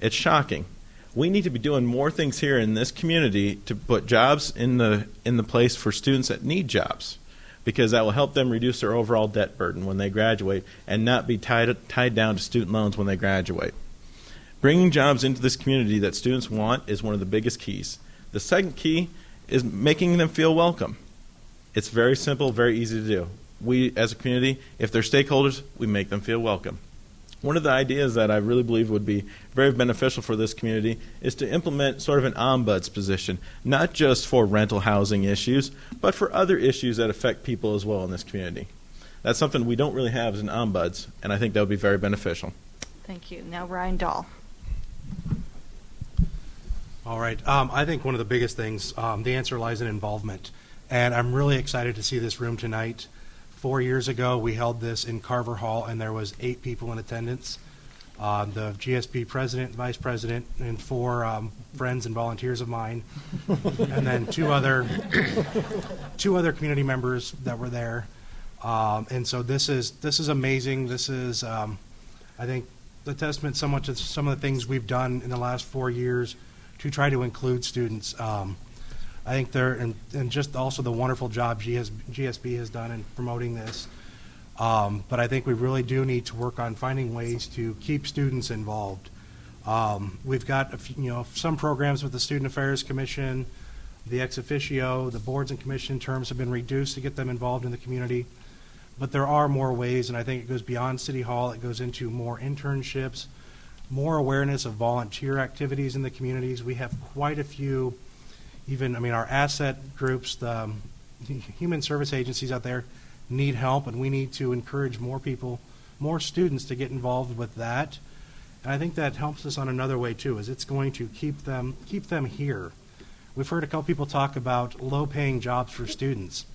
It's shocking. We need to be doing more things here in this community to put jobs in the place for students that need jobs, because that will help them reduce their overall debt burden when they graduate and not be tied down to student loans when they graduate. Bringing jobs into this community that students want is one of the biggest keys. The second key is making them feel welcome. It's very simple, very easy to do. We, as a community, if they're stakeholders, we make them feel welcome. One of the ideas that I really believe would be very beneficial for this community is to implement sort of an ombuds position, not just for rental housing issues, but for other issues that affect people as well in this community. That's something we don't really have as an ombuds, and I think that would be very beneficial. Thank you. Now Ryan Dahl. All right. I think one of the biggest things, the answer lies in involvement. And I'm really excited to see this room tonight. 4 years ago, we held this in Carver Hall, and there was 8 people in attendance. The GSB president, vice president, and 4 friends and volunteers of mine, and then two other community members that were there. And so this is amazing. This is, I think, the testament so much to some of the things we've done in the last 4 years to try to include students. I think and just also the wonderful job GSB has done in promoting this. But I think we really do need to work on finding ways to keep students involved. We've got some programs with the Student Affairs Commission, the ex officio, the boards and commission terms have been reduced to get them involved in the community. But there are more ways, and I think it goes beyond City Hall. It goes into more internships, more awareness of volunteer activities in the communities. We have quite a few. Our asset groups, the human service agencies out there need help, and we need to encourage more people, more students to get involved with that. And I think that helps us on another way too, is it's going to keep them here. We've heard a couple people talk about low-paying jobs for students.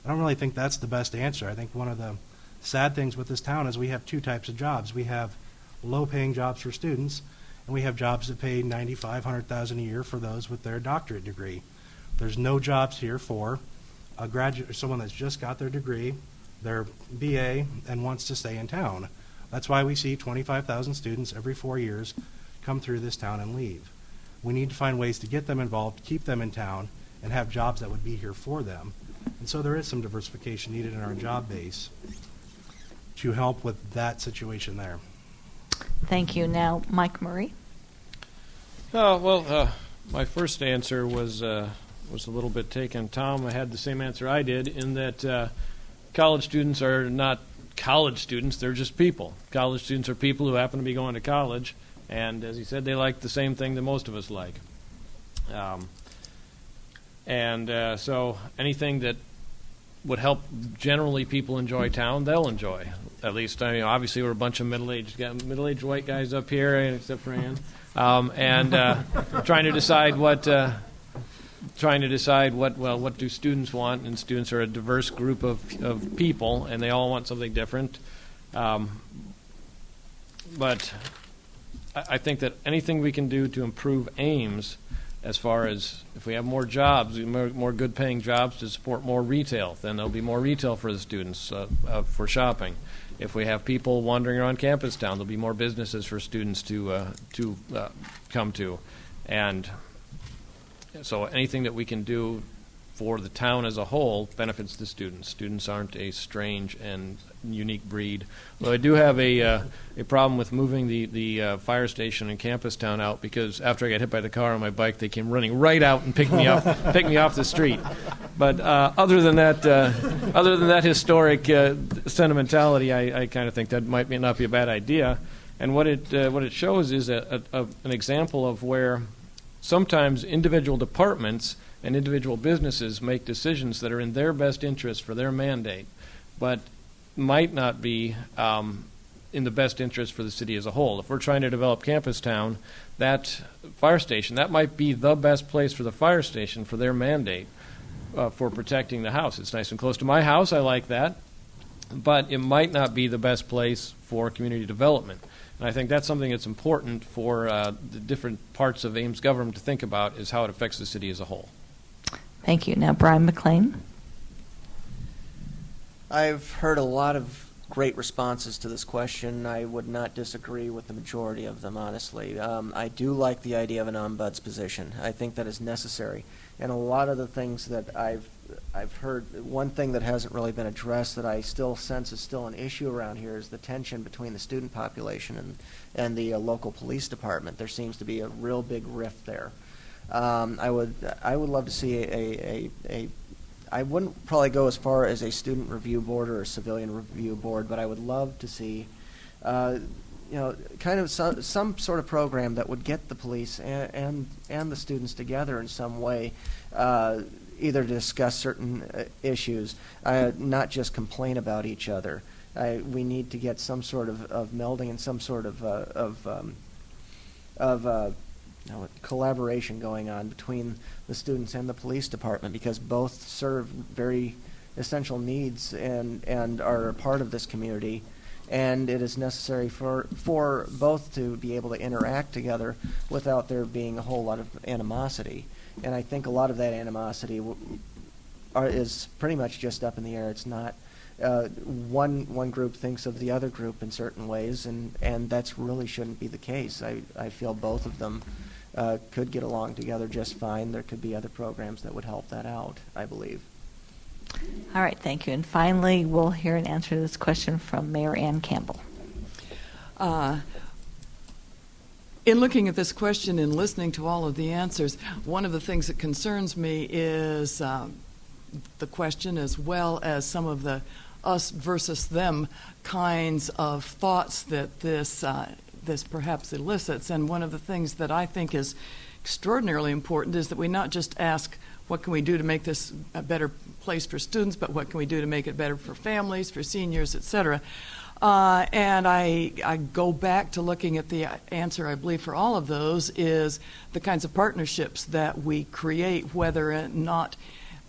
I don't really think that's the best answer. I think one of the sad things with this town is we have 2 types of jobs. We have low-paying jobs for students, and we have jobs that pay $95,000, $100,000 a year for those with their doctorate degree. There's no jobs here for a graduate or someone that's just got their degree, their BA, and wants to stay in town. That's why we see 25,000 students every 4 years come through this town and leave. We need to find ways to get them involved, keep them in town, and have jobs that would be here for them. And so there is some diversification needed in our job base to help with that situation there. Thank you. Now, Mike Murray. My first answer was a little bit taken. Tom had the same answer I did, in that college students are not college students, they're just people. College students are people who happen to be going to college, and as he said, they like the same thing that most of us like. So anything that would help generally people enjoy town, they'll enjoy. At least, obviously we're a bunch of middle-aged white guys up here, except for Ann, trying to decide what do students want, and students are a diverse group of people, and they all want something different. But I think that anything we can do to improve Ames, as far as if we have more jobs, more good-paying jobs to support more retail, then there'll be more retail for the students for shopping. If we have people wandering around campus town, there'll be more businesses for students to come to. And so anything that we can do for the town as a whole benefits the students. Students aren't a strange and unique breed. Though I do have a problem with moving the fire station in campus town out, because after I got hit by the car on my bike, they came running right out and picked me off the street. But other than that historic sentimentality, I kind of think that might not be a bad idea. And what it shows is an example of where sometimes individual departments and individual businesses make decisions that are in their best interest for their mandate, but might not be in the best interest for the city as a whole. If we're trying to develop Campus Town, that fire station, that might be the best place for the fire station for their mandate for protecting the house. It's nice and close to my house. I like that. But it might not be the best place for community development. And I think that's something that's important for the different parts of Ames government to think about, is how it affects the city as a whole. Thank you. Now, Brian McLean. I've heard a lot of great responses to this question. I would not disagree with the majority of them, honestly. I do like the idea of an ombuds position. I think that is necessary. And a lot of the things that I've heard, one thing that hasn't really been addressed that I still sense is still an issue around here is the tension between the student population and the local police department. There seems to be a real big rift there. I would love to see I wouldn't probably go as far as a student review board or a civilian review board, but I would love to see, kind of some sort of program that would get the police and the students together in some way, either to discuss certain issues, not just complain about each other. We need to get some sort of melding and some sort of collaboration going on between the students and the police department, because both serve very essential needs and are a part of this community, and it is necessary for both to be able to interact together without there being a whole lot of animosity. And I think a lot of that animosity is pretty much just up in the air. It's not one group thinks of the other group in certain ways, and that's really shouldn't be the case. I feel both of them could get along together just fine. There could be other programs that would help that out, I believe. All right, thank you. And finally, we'll hear an answer to this question from Mayor Ann Campbell. In looking at this question and listening to all of the answers, one of the things that concerns me is the question, as well as some of the us versus them kinds of thoughts that this perhaps elicits. And one of the things that I think is extraordinarily important is that we not just ask, what can we do to make this a better place for students, but what can we do to make it better for families, for seniors, et cetera. And I go back to looking at the answer, I believe, for all of those is the kinds of partnerships that we create, whether or not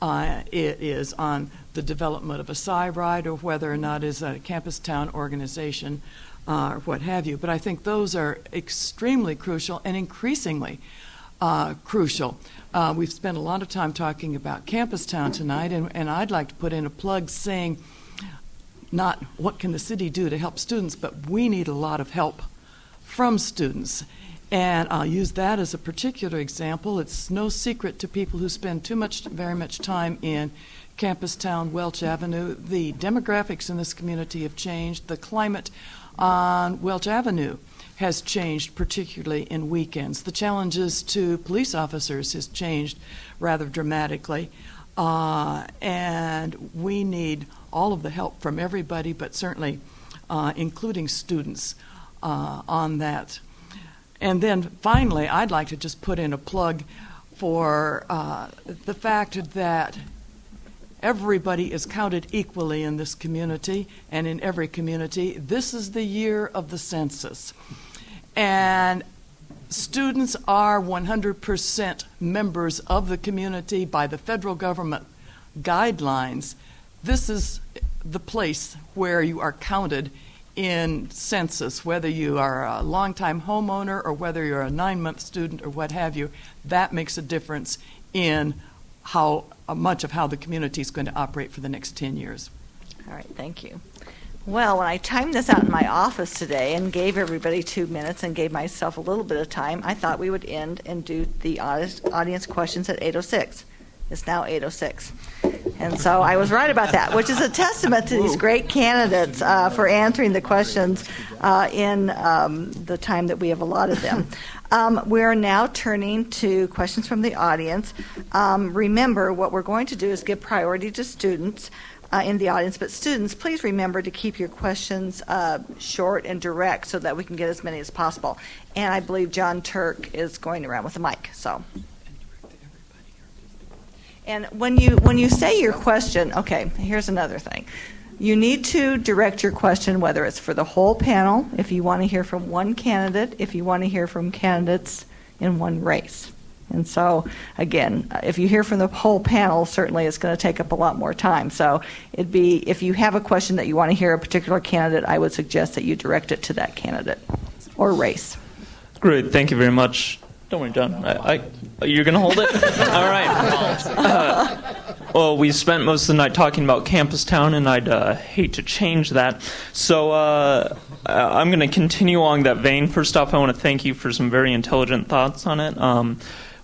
it is on the development of a SciRide or whether or not it's a campus town organization or what have you. But I think those are extremely crucial and increasingly crucial. We've spent a lot of time talking about Campus Town tonight, and I'd like to put in a plug saying not what can the city do to help students, but we need a lot of help from students. And I'll use that as a particular example. It's no secret to people who spend very much time in Campus Town, Welch Avenue. The demographics in this community have changed. The climate on Welch Avenue has changed, particularly in weekends. The challenges to police officers has changed rather dramatically. And we need all of the help from everybody, but certainly including students on that. And then finally, I'd like to just put in a plug for the fact that everybody is counted equally in this community and in every community. This is the year of the census. And students are 100% members of the community by the federal government guidelines. This is the place where you are counted in census, whether you are a longtime homeowner or whether you're a 9-month student or what have you, that makes a difference in how much of how the community is going to operate for the next 10 years. All right, thank you. Well, when I timed this out in my office today and gave everybody 2 minutes and gave myself a little bit of time, I thought we would end and do the audience questions at 8:06. It's now 8:06. And so I was right about that, which is a testament to these great candidates for answering the questions in the time that we have allotted them. We are now turning to questions from the audience. Remember, what we're going to do is give priority to students in the audience, but students, please remember to keep your questions short and direct so that we can get as many as possible. And I believe John Turk is going around with a mic. So, and when you say your question, okay, here's another thing. You need to direct your question, whether it's for the whole panel, if you want to hear from one candidate, if you want to hear from candidates in one race. And so, again, if you hear from the whole panel, certainly it's going to take up a lot more time. So it'd be, if you have a question that you want to hear a particular candidate, I would suggest that you direct it to that candidate or race. Great. Thank you very much. Don't worry, John. You're going to hold it? All right. Well, we spent most of the night talking about Campus Town, and I'd hate to change that. So I'm going to continue along that vein. First off, I want to thank you for some very intelligent thoughts on it.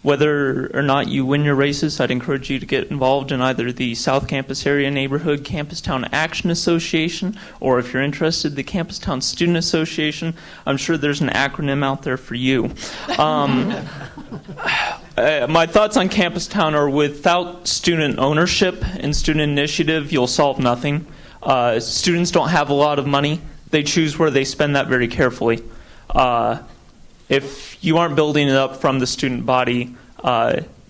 Whether or not you win your races, I'd encourage you to get involved in either the South Campus Area Neighborhood Campus Town Action Association, or if you're interested, the Campus Town Student Association. I'm sure there's an acronym out there for you. My thoughts on Campus Town are, without student ownership and student initiative, you'll solve nothing. Students don't have a lot of money. They choose where they spend that very carefully. If you aren't building it up from the student body,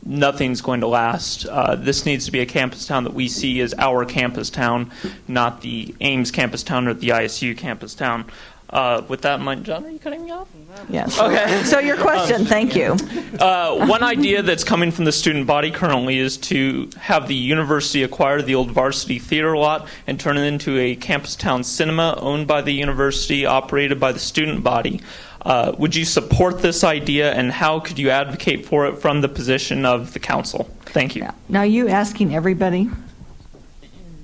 nothing's going to last. This needs to be a campus town that we see as our campus town, not the Ames campus town or the ISU campus town. With that in mind, John, are you cutting me off? Yes. Okay. So your question, thank you. One idea that's coming from the student body currently is to have the university acquire the old Varsity Theater lot and turn it into a campus town cinema owned by the university, operated by the student body. Would you support this idea, and how could you advocate for it from the position of the council? Thank you. Now, are you asking everybody?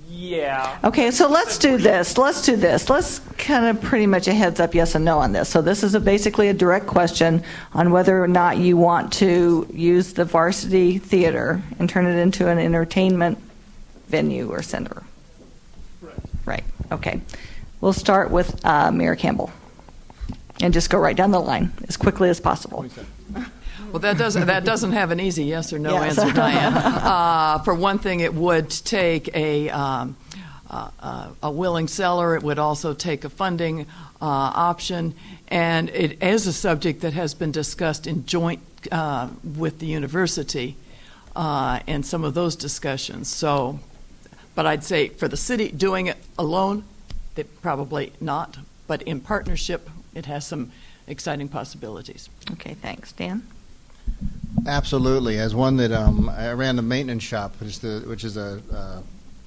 Yeah. Okay, so let's do this. Let's kind of pretty much a heads up yes and no on this. So this is basically a direct question on whether or not you want to use the Varsity Theater and turn it into an entertainment venue or center. Right. Okay. We'll start with Mayor Campbell. And just go right down the line as quickly as possible. Well, that doesn't have an easy yes or no Yes. answer, Diane. For one thing, it would take a willing seller. It would also take a funding option, and it is a subject that has been discussed in joint with the university and some of those discussions. So, but I'd say for the city doing it alone, probably not. But in partnership, it has some exciting possibilities. Okay, thanks. Dan? Absolutely. As one that I ran the maintenance shop, which is a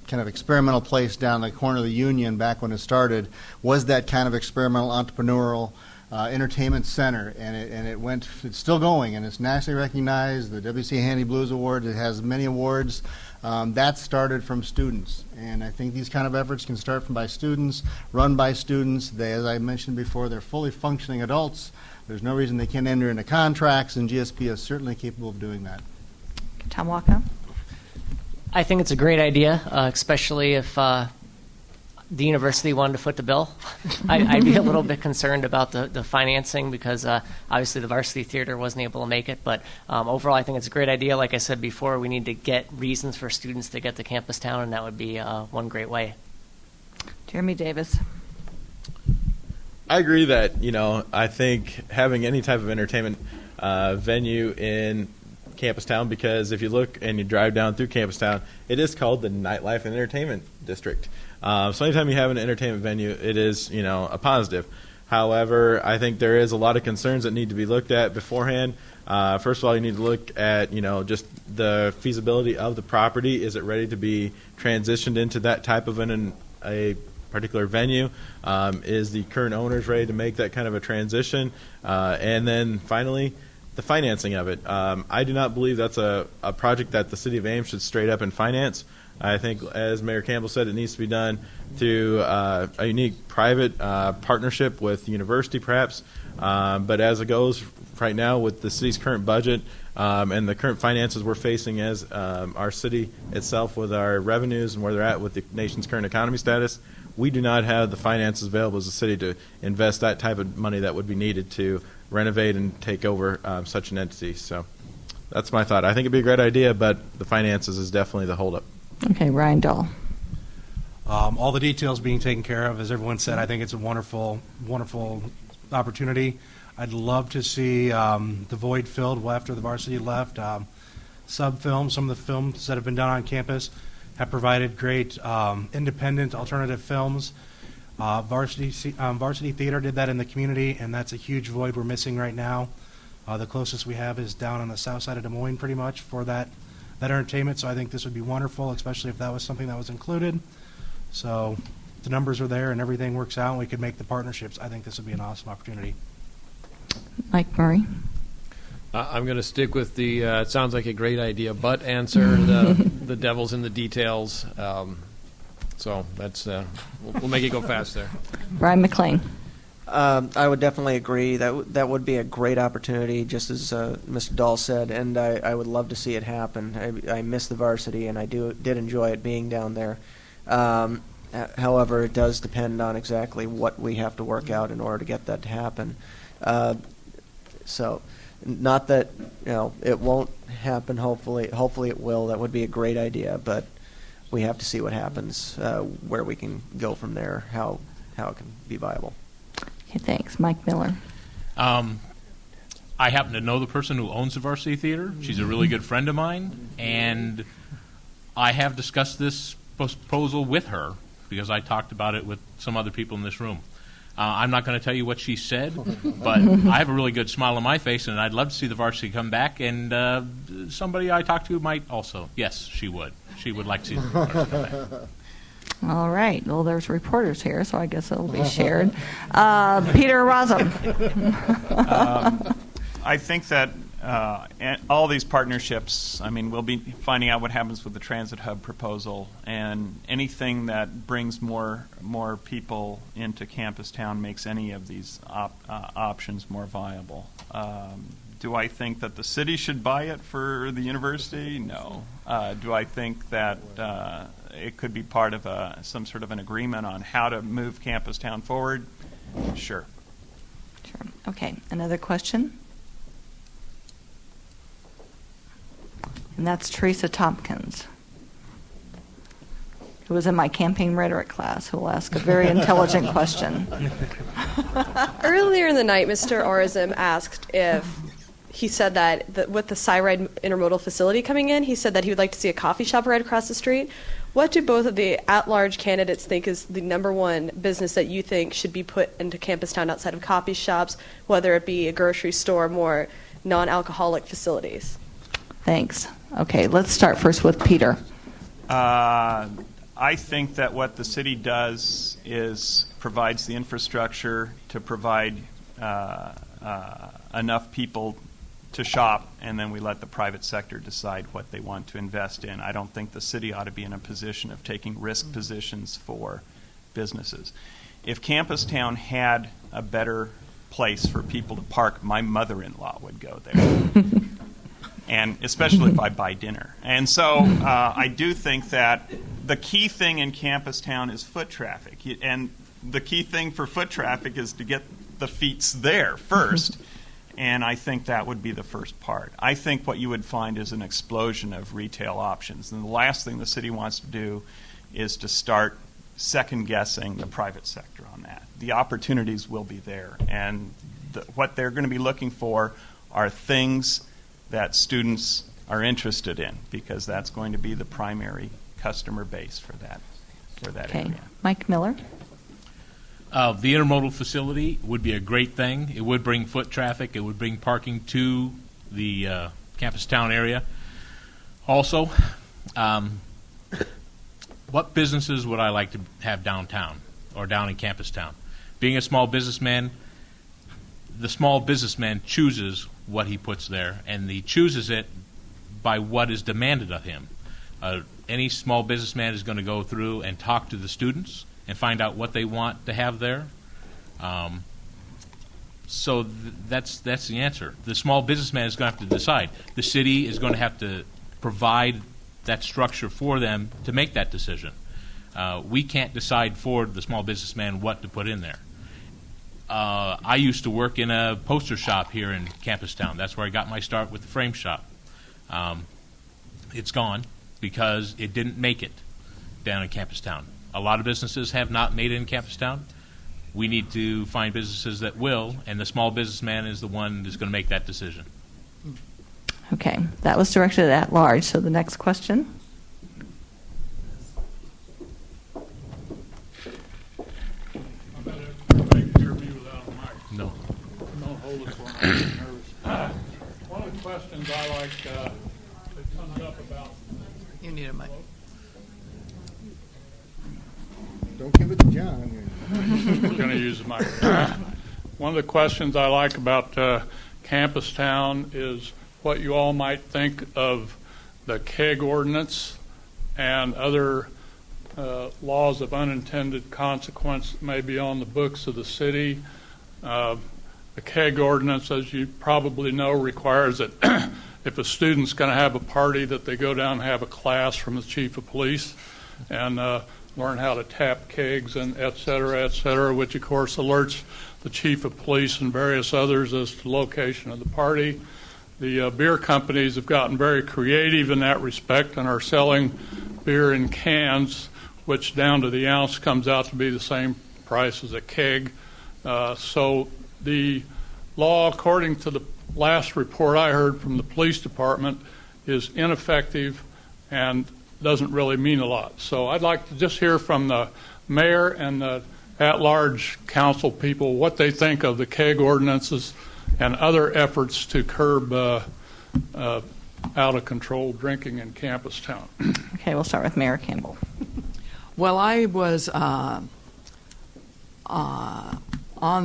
kind of experimental place down the corner of the Union back when it started, was that kind of experimental entrepreneurial entertainment center, and it's still going, and it's nationally recognized. The W.C. Handy Blues Award, it has many awards. That started from students, and I think these kind of efforts can start by students, run by students. They, as I mentioned before, they're fully functioning adults. There's no reason they can't enter into contracts, and GSP is certainly capable of doing that. Tom Walker? I think it's a great idea, especially if the university wanted to foot the bill. I'd be a little bit concerned about the financing because obviously the Varsity Theater wasn't able to make it. But overall, I think it's a great idea. Like I said before, we need to get reasons for students to get to Campus Town, and that would be one great way. Jeremy Davis. I agree that, I think having any type of entertainment venue in Campus Town, because if you look and you drive down through Campus Town, it is called the Nightlife and Entertainment District. So anytime you have an entertainment venue, it is, a positive. However, I think there is a lot of concerns that need to be looked at beforehand. First of all, you need to look at, just the feasibility of the property. Is it ready to be transitioned into that type of a particular venue. Is the current owners ready to make that kind of a transition? And then finally, the financing of it. I do not believe that's a project that the City of Ames should straight up and finance. I think, as Mayor Campbell said, it needs to be done through a unique private partnership with the university, perhaps. But as it goes right now with the city's current budget and the current finances we're facing as our city itself with our revenues and where they're at with the nation's current economy status, we do not have the finances available as a city to invest that type of money that would be needed to renovate and take over such an entity. So that's my thought. I think it'd be a great idea, but the finances is definitely the holdup. Okay, Ryan Dahl. All the details being taken care of, as everyone said. I think it's a wonderful, wonderful opportunity. I'd love to see the void filled after the varsity left. Sub-films, some of the films that have been done on campus have provided great independent alternative films. Varsity Theater did that in the community, and that's a huge void we're missing right now. The closest we have is down on the south side of Des Moines, pretty much, for that entertainment. So I think this would be wonderful, especially if that was something that was included. So the numbers are there and everything works out and we could make the partnerships. I think this would be an awesome opportunity. Mike Murray. I'm going to stick with the it sounds like a great idea, but answer the devil's in the details. So that's we'll make it go fast there. Brian McLean. I would definitely agree. That would be a great opportunity, just as Mr. Dahl said, and I would love to see it happen. I miss the varsity, and I did enjoy it being down there. However, it does depend on exactly what we have to work out in order to get that to happen. So, not that it won't happen. Hopefully it will. That would be a great idea, but we have to see what happens, where we can go from there, how it can be viable. Okay, thanks. Mike Miller. I happen to know the person who owns the Varsity Theater. She's a really good friend of mine, and I have discussed this proposal with her because I talked about it with some other people in this room. I'm not going to tell you what she said, but I have a really good smile on my face, and I'd love to see the Varsity come back, and somebody I talked to might also. Yes, she would. She would like to see the Varsity come back. All right. Well, there's reporters here, so I guess it'll be shared. Peter Rozum. I think that all these partnerships, we'll be finding out what happens with the Transit Hub proposal, and anything that brings more people into Campus Town makes any of these options more viable. Do I think that the city should buy it for the university? No. Do I think that it could be part of some sort of an agreement on how to move Campus Town forward? Sure. Sure. Okay. Another question? And that's Teresa Tompkins, who was in my campaign rhetoric class, who will ask a very intelligent question. Earlier in the night, Mr. Orizim asked if he said that with the Cyride Intermodal facility coming in, he said that he would like to see a coffee shop right across the street. What do both of the at-large candidates think is the number one business that you think should be put into Campus Town outside of coffee shops, whether it be a grocery store or more non-alcoholic facilities? Thanks. Okay, let's start first with Peter. I think that what the city does is provides the infrastructure to provide enough people to shop, and then we let the private sector decide what they want to invest in. I don't think the city ought to be in a position of taking risk positions for businesses. If Campus Town had a better place for people to park, my mother-in-law would go there. And especially if I buy dinner. And so I do think that the key thing in Campus Town is foot traffic. And the key thing for foot traffic is to get the feets there first. And I think that would be the first part. I think what you would find is an explosion of retail options. And the last thing the city wants to do is to start second-guessing the private sector on that. The opportunities will be there. And what they're going to be looking for are things that students are interested in, because that's going to be the primary customer base for that area. Mike Miller. The intermodal facility would be a great thing. It would bring foot traffic. It would bring parking to the Campus Town area. Also, what businesses would I like to have downtown? or down in Campus Town. Being a small businessman, the small businessman chooses what he puts there, and he chooses it by what is demanded of him. Any small businessman is going to go through and talk to the students and find out what they want to have there. So that's the answer. The small businessman is going to have to decide. The city is going to have to provide that structure for them to make that decision. We can't decide for the small businessman what to put in there. I used to work in a poster shop here in Campus Town. That's where I got my start with the frame shop. It's gone because it didn't make it down in Campus Town. A lot of businesses have not made it in Campus Town. We need to find businesses that will, and the small businessman is the one that's going to make that decision. Okay, that was directed at large. So the next question. No. Don't hold it for me. I'm nervous. One of the questions I like that comes up about. You need a mic. Don't give it to John. I'm going to use the microphone. One of the questions I like about Campus Town is what you all might think of the keg ordinance and other laws of unintended consequence that may be on the books of the city. The keg ordinance, as you probably know, requires that if a student's going to have a party, that they go down and have a class from the chief of police and learn how to tap kegs and et cetera, which of course alerts the chief of police and various others as to the location of the party. The beer companies have gotten very creative in that respect and are selling beer in cans, which down to the ounce comes out to be the same price as a keg. So the law, according to the last report I heard from the police department, is ineffective and doesn't really mean a lot. So I'd like to just hear from the mayor and the at-large council people what they think of the keg ordinances and other efforts to curb out-of-control drinking in Campus Town. Okay, we'll start with Mayor Campbell. Well, I was on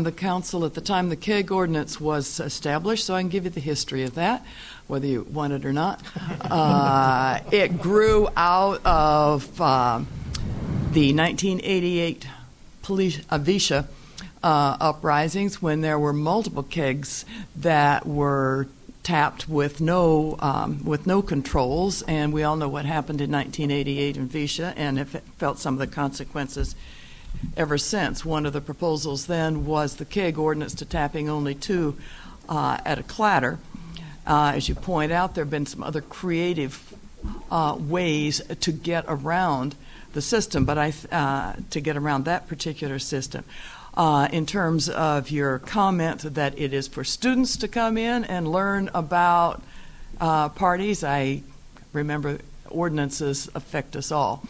the council at the time the keg ordinance was established, so I can give you the history of that, whether you want it or not. It grew out of the 1988 Visha uprisings, when there were multiple kegs that were tapped with no controls, and we all know what happened in 1988 in Visha, and have felt some of the consequences ever since. One of the proposals then was the keg ordinance to tapping only two at a clatter. As you point out, there have been some other creative ways to get around the system, but to get around that particular system. In terms of your comment that it is for students to come in and learn about parties, I remember ordinances affect us all.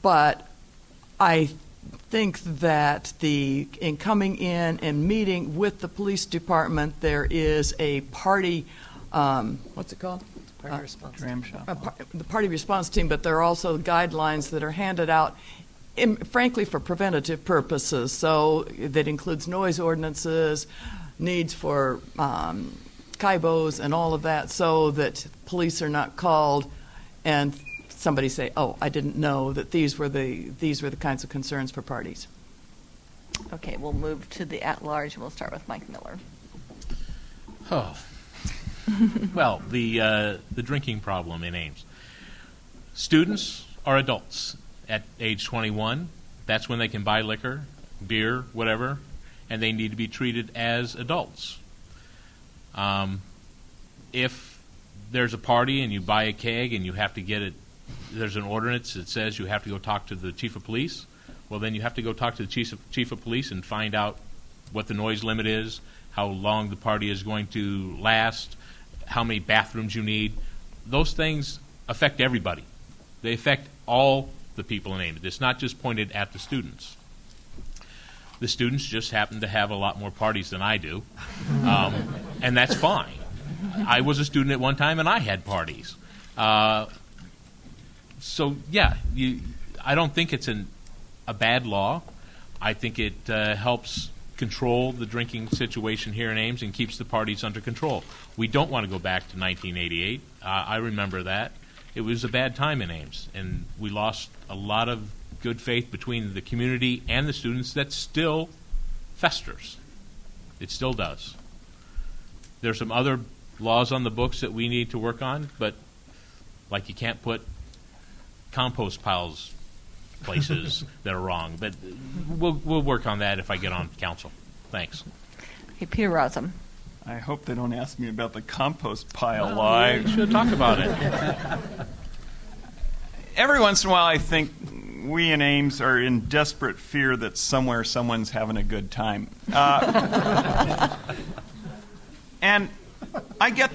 But I think that in coming in and meeting with the police department, there is a party, what's it called? Party response. The party response team, but there are also guidelines that are handed out, frankly, for preventative purposes. So that includes noise ordinances, needs for KIBOs and all of that, so that police are not called and somebody say, "Oh, I didn't know that these were the kinds of concerns for parties." Okay, we'll move to the at-large, and we'll start with Mike Miller. Oh. Well, the drinking problem in Ames. Students are adults at age 21. That's when they can buy liquor, beer, whatever, and they need to be treated as adults. If there's a party and you buy a keg and you have to get it, there's an ordinance that says you have to go talk to the chief of police, well, then you have to go talk to the chief of police and find out what the noise limit is, how long the party is going to last, how many bathrooms you need. Those things affect everybody. They affect all the people in Ames. It's not just pointed at the students. The students just happen to have a lot more parties than I do, and that's fine. I was a student at one time, and I had parties. So, yeah, I don't think it's an a bad law. I think it helps control the drinking situation here in Ames and keeps the parties under control. We don't want to go back to 1988. I remember that. It was a bad time in Ames, and we lost a lot of good faith between the community and the students that still festers. It still does. There's some other laws on the books that we need to work on, but like you can't put compost piles places that are wrong. But we'll work on that if I get on council. Thanks. Hey, Peter Rosum. I hope they don't ask me about the compost pile Well, law. we should talk about it. Every once in a while, I think we in Ames are in desperate fear that somewhere someone's having a good time. And I get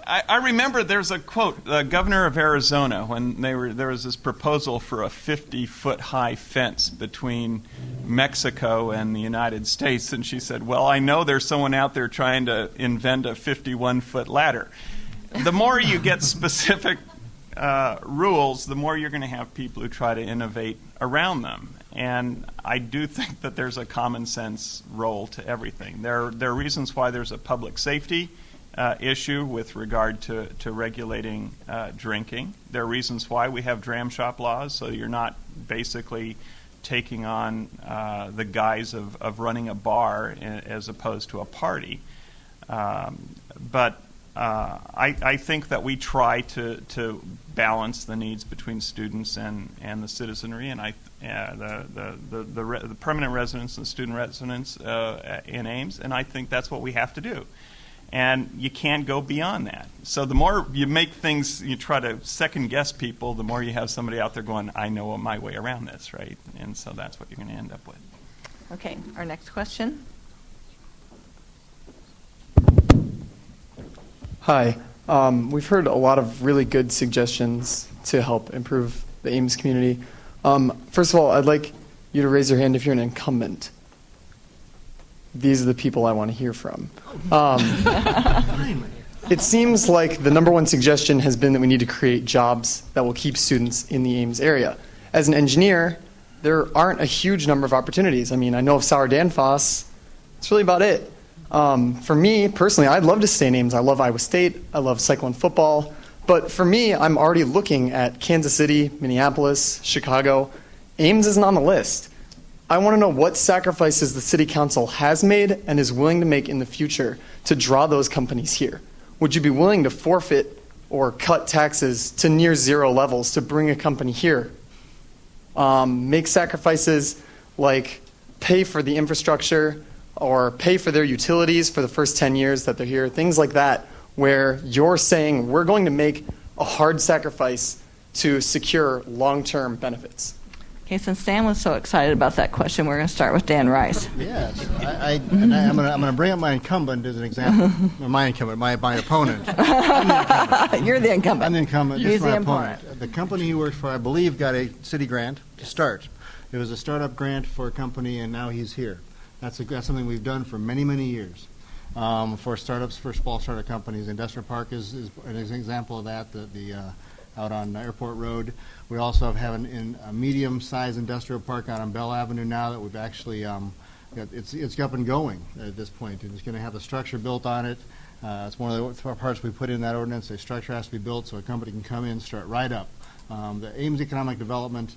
I remember there's a quote, the governor of Arizona, when there was this proposal for a 50-foot high fence between Mexico and the United States, and she said, well, I know there's someone out there trying to invent a 51-foot ladder. The more you get specific rules, the more you're going to have people who try to innovate around them. And I do think that there's a common sense role to everything. There are reasons why there's a public safety issue with regard to regulating drinking. There are reasons why we have dram shop laws, so you're not basically taking on the guise of running a bar as opposed to a party. But I think that we try to balance the needs between students and the citizenry, and the permanent residents and student residents in Ames, and I think that's what we have to do. And you can't go beyond that. So the more you make things, you try to second guess people, the more you have somebody out there going, I know my way around this, right? And so that's what you're going to end up with. Okay, our next question. Hi. We've heard a lot of really good suggestions to help improve the Ames community. First of all, I'd like you to raise your hand if you're an incumbent. These are the people I want to hear from. It seems like the number one suggestion has been that we need to create jobs that will keep students in the Ames area. As an engineer, there aren't a huge number of opportunities. I mean, I know of Sauer Danfoss. That's really about it. For me, personally, I'd love to stay in Ames. I love Iowa State. I love cycling football. But for me, I'm already looking at Kansas City, Minneapolis, Chicago. Ames isn't on the list. I want to know what sacrifices the City Council has made and is willing to make in the future to draw those companies here. Would you be willing to forfeit or cut taxes to near zero levels to bring a company here? Make sacrifices like pay for the infrastructure or pay for their utilities for the first 10 years that they're here, things like that, where you're saying we're going to make a hard sacrifice to secure long-term benefits. Okay, since Dan was so excited about that question, we're going to start with Dan Rice. Yes, I'm going to bring up my incumbent as an example. Or my incumbent, my opponent. You're the incumbent. I'm the incumbent. He's This is my the opponent. opponent. The company he works for, I believe, got a city grant to start. It was a startup grant for a company, and now he's here. That's something we've done for many, many years. For startups, for small startup companies. Industrial Park is an example of that, out on Airport Road. We also have a medium-sized industrial park out on Bell Avenue now that we've actually, it's up and going at this point. And it's going to have a structure built on it. It's one of the parts we put in that ordinance. A structure has to be built so a company can come in and start right up. The Ames Economic Development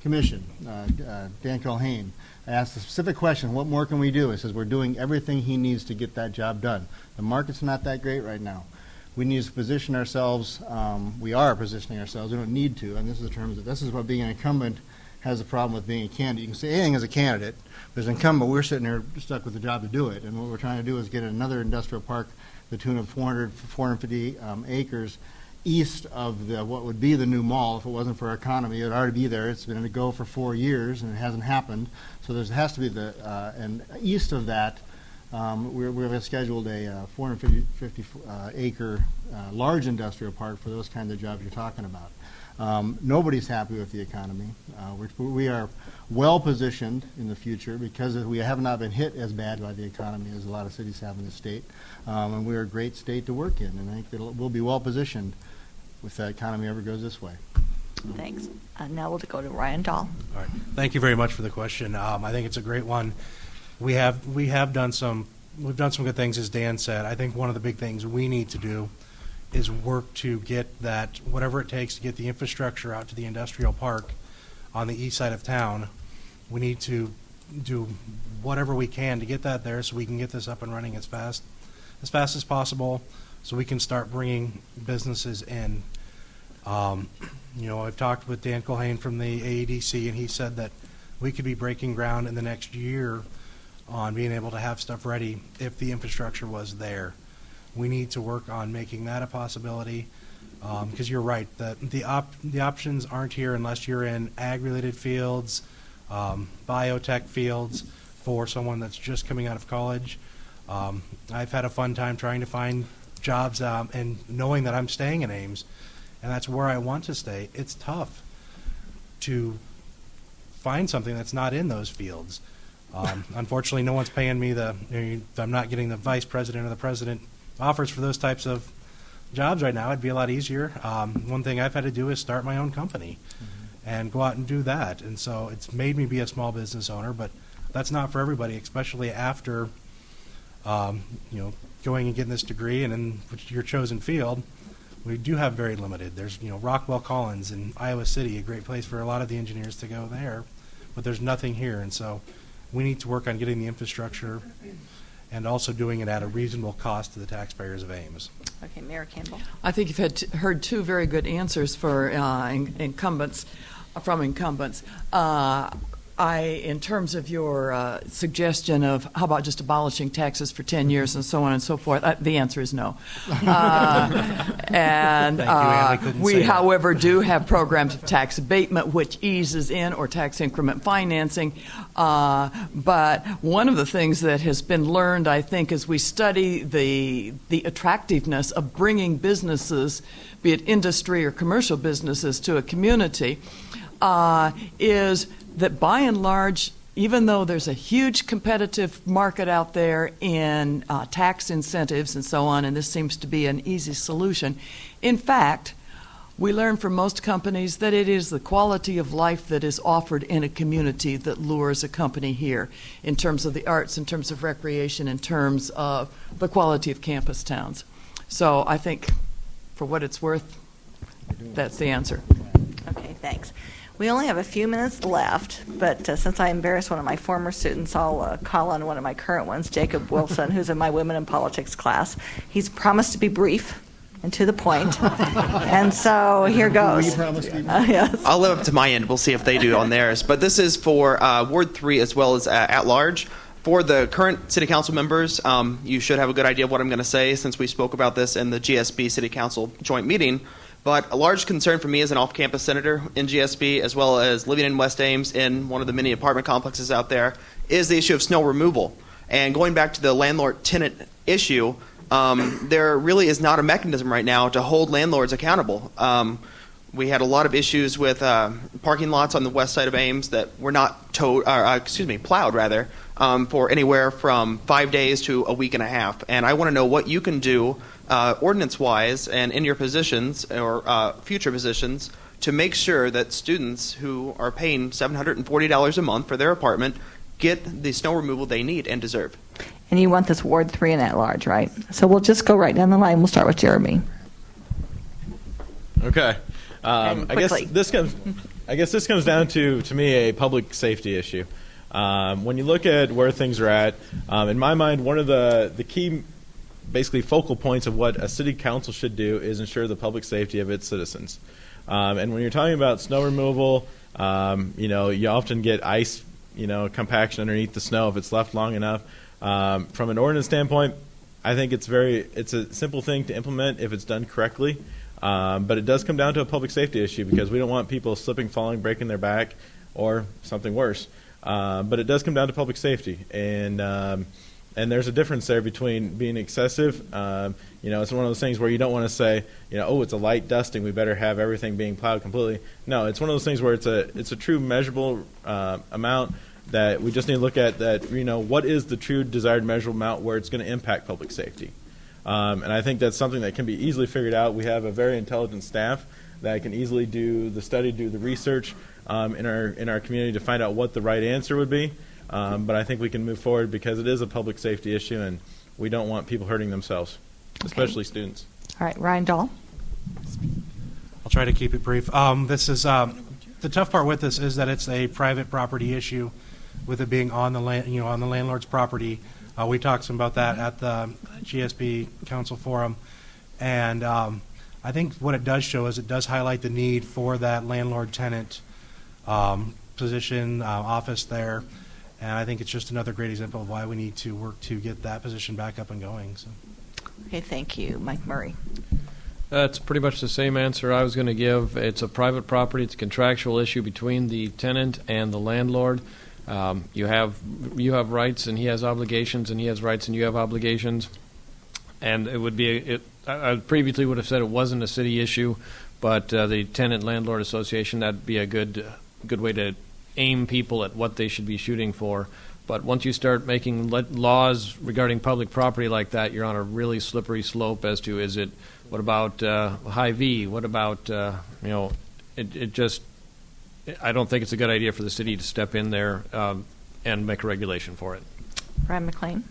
Commission, Dan Culhane, asked a specific question, what more can we do? He says, we're doing everything he needs to get that job done. The market's not that great right now. We need to position ourselves. We are positioning ourselves. We don't need to. And this is what being an incumbent has a problem with being a candidate. You can say anything as a candidate. But as an incumbent, we're sitting there stuck with the job to do it. And what we're trying to do is get another industrial park, the tune of 450 acres, east of what would be the new mall. If it wasn't for our economy, it would already be there. It's been to go for 4 years, and it hasn't happened. So there has to be and east of that, we've scheduled a 450 acre large industrial park for those kinds of jobs you're talking about. Nobody's happy with the economy. We are well positioned in the future because we have not been hit as bad by the economy as a lot of cities have in the state. And we're a great state to work in, and I think that we'll be well positioned if the economy ever goes this way. Thanks. Now we'll go to Ryan Dahl. All right. Thank you very much for the question. I think it's a great one. We've done some good things, as Dan said. I think one of the big things we need to do is work to get that, whatever it takes to get the infrastructure out to the industrial park on the east side of town. We need to do whatever we can to get that there so we can get this up and running as fast as possible so we can start bringing businesses in. I've talked with Dan Culhane from the AEDC, and he said that we could be breaking ground in the next year on being able to have stuff ready if the infrastructure was there. We need to work on making that a possibility because you're right, the options aren't here unless you're in ag-related fields, biotech fields for someone that's just coming out of college. I've had a fun time trying to find jobs and knowing that I'm staying in Ames, and that's where I want to stay. It's tough to find something that's not in those fields. Unfortunately, no one's paying me I'm not getting the vice president or the president offers for those types of jobs right now. It'd be a lot easier. One thing I've had to do is start my own company and go out and do that. And so it's made me be a small business owner, but that's not for everybody, especially after going and getting this degree and in your chosen field. We do have very limited. There's Rockwell Collins in Iowa City, a great place for a lot of the engineers to go there, but there's nothing here. And so we need to work on getting the infrastructure and also doing it at a reasonable cost to the taxpayers of Ames. Okay, Mayor Campbell. I think you've heard two very good answers for incumbents. In terms of your suggestion of how about just abolishing taxes for 10 years and so on and so forth, the answer is no. And we, however, do have programs of tax abatement, which eases in, or tax increment financing. But one of the things that has been learned, I think, as we study the attractiveness of bringing businesses, be it industry or commercial businesses, to a community, is that by and large, even though there's a huge competitive market out there in tax incentives and so on, and this seems to be an easy solution, in fact, we learn from most companies that it is the quality of life that is offered in a community that lures a company here, in terms of the arts, in terms of recreation, in terms of the quality of campus towns. So I think, for what it's worth, that's the answer. Okay, thanks. We only have a few minutes left, but since I embarrassed one of my former students, I'll call on one of my current ones, Jacob Wilson, who's in my Women in Politics class. He's promised to be brief and to the point, and so here goes. Yes. I'll live up to my end. We'll see if they do on theirs. But this is for Ward 3 as well as at large. For the current city council members, you should have a good idea of what I'm going to say since we spoke about this in the GSB City Council joint meeting. But a large concern for me as an off-campus senator in GSB, as well as living in West Ames in one of the many apartment complexes out there, is the issue of snow removal. And going back to the landlord-tenant issue, there really is not a mechanism right now to hold landlords accountable. We had a lot of issues with parking lots on the west side of Ames that were not plowed rather, for anywhere from 5 days to a week and a half. And I want to know what you can do ordinance-wise and in your positions or future positions to make sure that students who are paying $740 a month for their apartment get the snow removal they need and deserve. And you want this Ward 3 and at large, right? So we'll just go right down the line. We'll start with Jeremy. Okay. I guess this comes down to me, a public safety issue. When you look at where things are at, in my mind, one of the key basically focal points of what a city council should do is ensure the public safety of its citizens. And when you're talking about snow removal, you often get ice, compaction underneath the snow if it's left long enough. From an ordinance standpoint, I think it's a simple thing to implement if it's done correctly. But it does come down to a public safety issue because we don't want people slipping, falling, breaking their back, or something worse. But it does come down to public safety, and there's a difference there between being excessive. It's one of those things where you don't want to say, it's a light dusting, we better have everything being plowed completely. No, it's one of those things where it's a true measurable amount that we just need to look at. That what is the true desired measurable amount where it's going to impact public safety. And I think that's something that can be easily figured out. We have a very intelligent staff that can easily do the study, do the research in our community to find out what the right answer would be. But I think we can move forward because it is a public safety issue, and we don't want people hurting themselves, especially students. All right, Ryan Dahl. I'll try to keep it brief. This is the tough part with this is that it's a private property issue, with it being on the land, on the landlord's property. We talked some about that at the GSB Council Forum, and I think what it does show is it does highlight the need for that landlord-tenant position, office there, and I think it's just another great example of why we need to work to get that position back up and going. So. Okay, thank you. Mike Murray. That's pretty much the same answer I was going to give. It's a private property. It's a contractual issue between the tenant and the landlord. You have rights, and he has obligations, and he has rights, and you have obligations. And it would be I previously would have said it wasn't a city issue, but the tenant landlord association, that'd be a good way to aim people at what they should be shooting for. But once you start making laws regarding public property like that, you're on a really slippery slope as to what about Hy-Vee? What about it just. I don't think it's a good idea for the city to step in there and make a regulation for it. Brian McLean.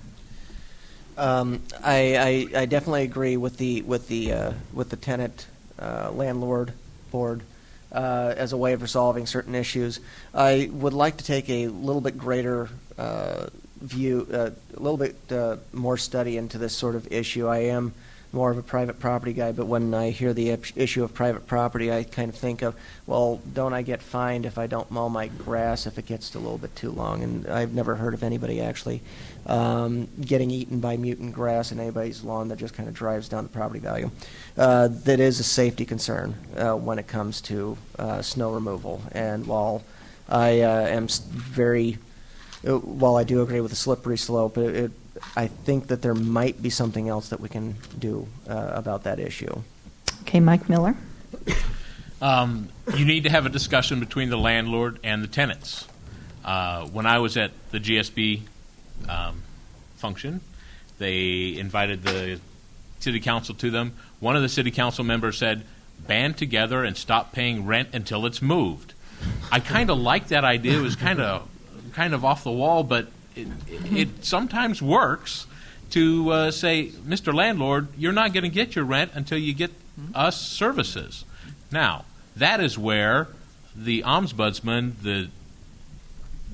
I definitely agree with the tenant landlord board as a way of resolving certain issues. I would like to take a little bit greater view, a little bit more study into this sort of issue. I am more of a private property guy, but when I hear the issue of private property, I kind of think of, well, don't I get fined if I don't mow my grass if it gets a little bit too long? And I've never heard of anybody actually getting eaten by mutant grass in anybody's lawn that just kind of drives down the property value. That is a safety concern when it comes to snow removal. And while I while I do agree with the slippery slope, I think that there might be something else that we can do about that issue. Okay, Mike Miller. You need to have a discussion between the landlord and the tenants. When I was at the GSB function, they invited the city council to them. One of the city council members said, "Band together and stop paying rent until it's moved." I kind of like that idea. It was kind of off the wall, but it sometimes works to say, Mr. Landlord, you're not going to get your rent until you get us services. Now, that is where the ombudsman,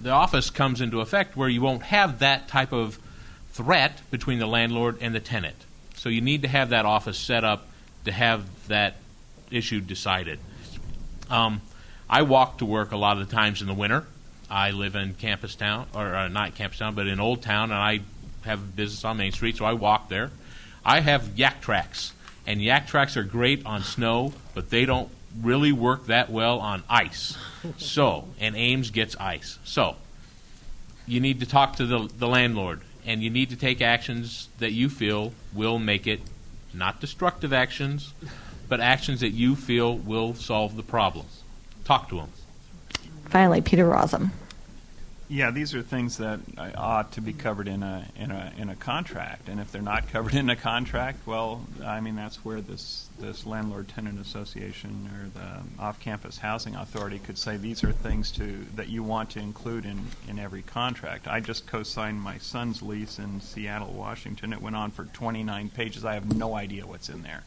the office comes into effect, where you won't have that type of threat between the landlord and the tenant. So you need to have that office set up to have that issue decided. I walk to work a lot of the times in the winter. I live in Campus Town, or not Campus Town, but in Old Town, and I have a business on Main Street, so I walk there. I have yak tracks, and yak tracks are great on snow, but they don't really work that well on ice. And Ames gets ice. So, you need to talk to the landlord, and you need to take actions that you feel will make it, not destructive actions, but actions that you feel will solve the problem. Talk to them. Finally, Peter Rosem. Yeah, these are things that ought to be covered in a contract, and if they're not covered in a contract, well, I mean that's where this landlord-tenant association or the off-campus housing authority could say these are things that you want to include in every contract. I just co-signed my son's lease in Seattle, Washington. It went on for 29 pages. I have no idea what's in there,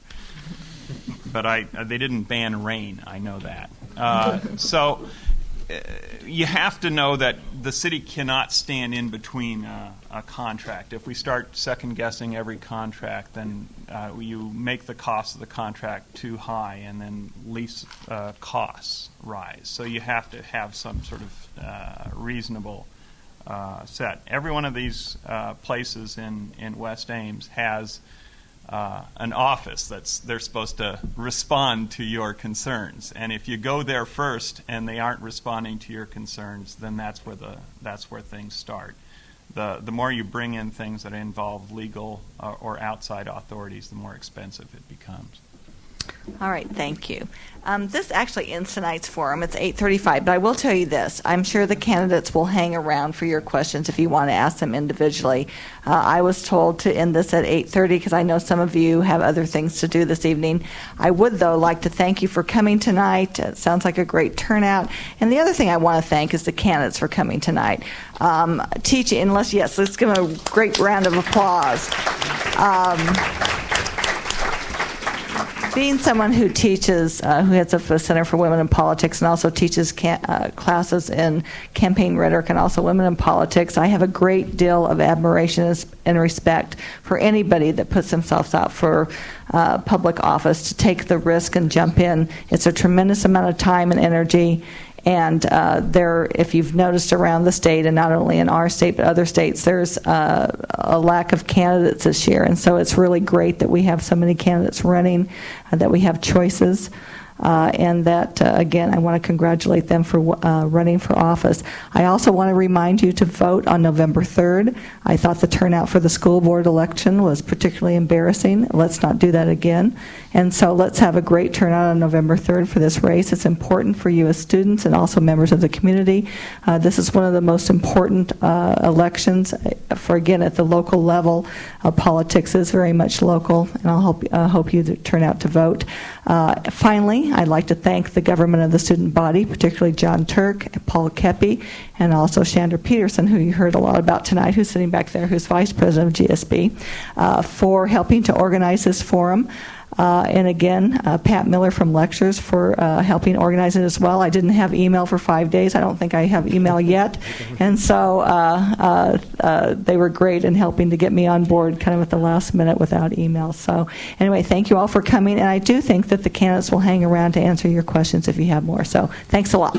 but they didn't ban rain. I know that. So. You have to know that the city cannot stand in between a contract. If we start second-guessing every contract, then you make the cost of the contract too high, and then lease costs rise. So you have to have some sort of reasonable set. Every one of these places in West Ames has an office they're supposed to respond to your concerns, and if you go there first and they aren't responding to your concerns, then that's where things start. The more you bring in things that involve legal or outside authorities, the more expensive it becomes. All right, thank you. This actually ends tonight's forum. It's 8:35, but I will tell you this. I'm sure the candidates will hang around for your questions if you want to ask them individually. I was told to end this at 8:30 because I know some of you have other things to do this evening. I would, though, like to thank you for coming tonight. It sounds like a great turnout. And the other thing I want to thank is the candidates for coming tonight. Teaching, let's give them a great round of applause. Being someone who teaches, who heads up the Center for Women in Politics and also teaches classes in campaign rhetoric and also women in politics, I have a great deal of admiration and respect for anybody that puts themselves out for public office to take the risk and jump in. It's a tremendous amount of time and energy. And if you've noticed around the state, and not only in our state but other states, there's a lack of candidates this year. And so it's really great that we have so many candidates running, that we have choices. And that, again, I want to congratulate them for running for office. I also want to remind you to vote on November 3rd. I thought the turnout for the school board election was particularly embarrassing. Let's not do that again. And so let's have a great turnout on November 3rd for this race. It's important for you as students and also members of the community. This is one of the most important elections for, again, at the local level. Politics is very much local, and I hope you turn out to vote. Finally, I'd like to thank the government of the student body, particularly John Turk, Paul Kepi, and also Chandra Peterson, who you heard a lot about tonight, who's sitting back there, who's vice president of GSB, for helping to organize this forum. And again, Pat Miller from Lectures for helping organize it as well. I didn't have email for 5 days. I don't think I have email yet. And so they were great in helping to get me on board kind of at the last minute without email. So anyway, thank you all for coming. And I do think that the candidates will hang around to answer your questions if you have more. So thanks a lot.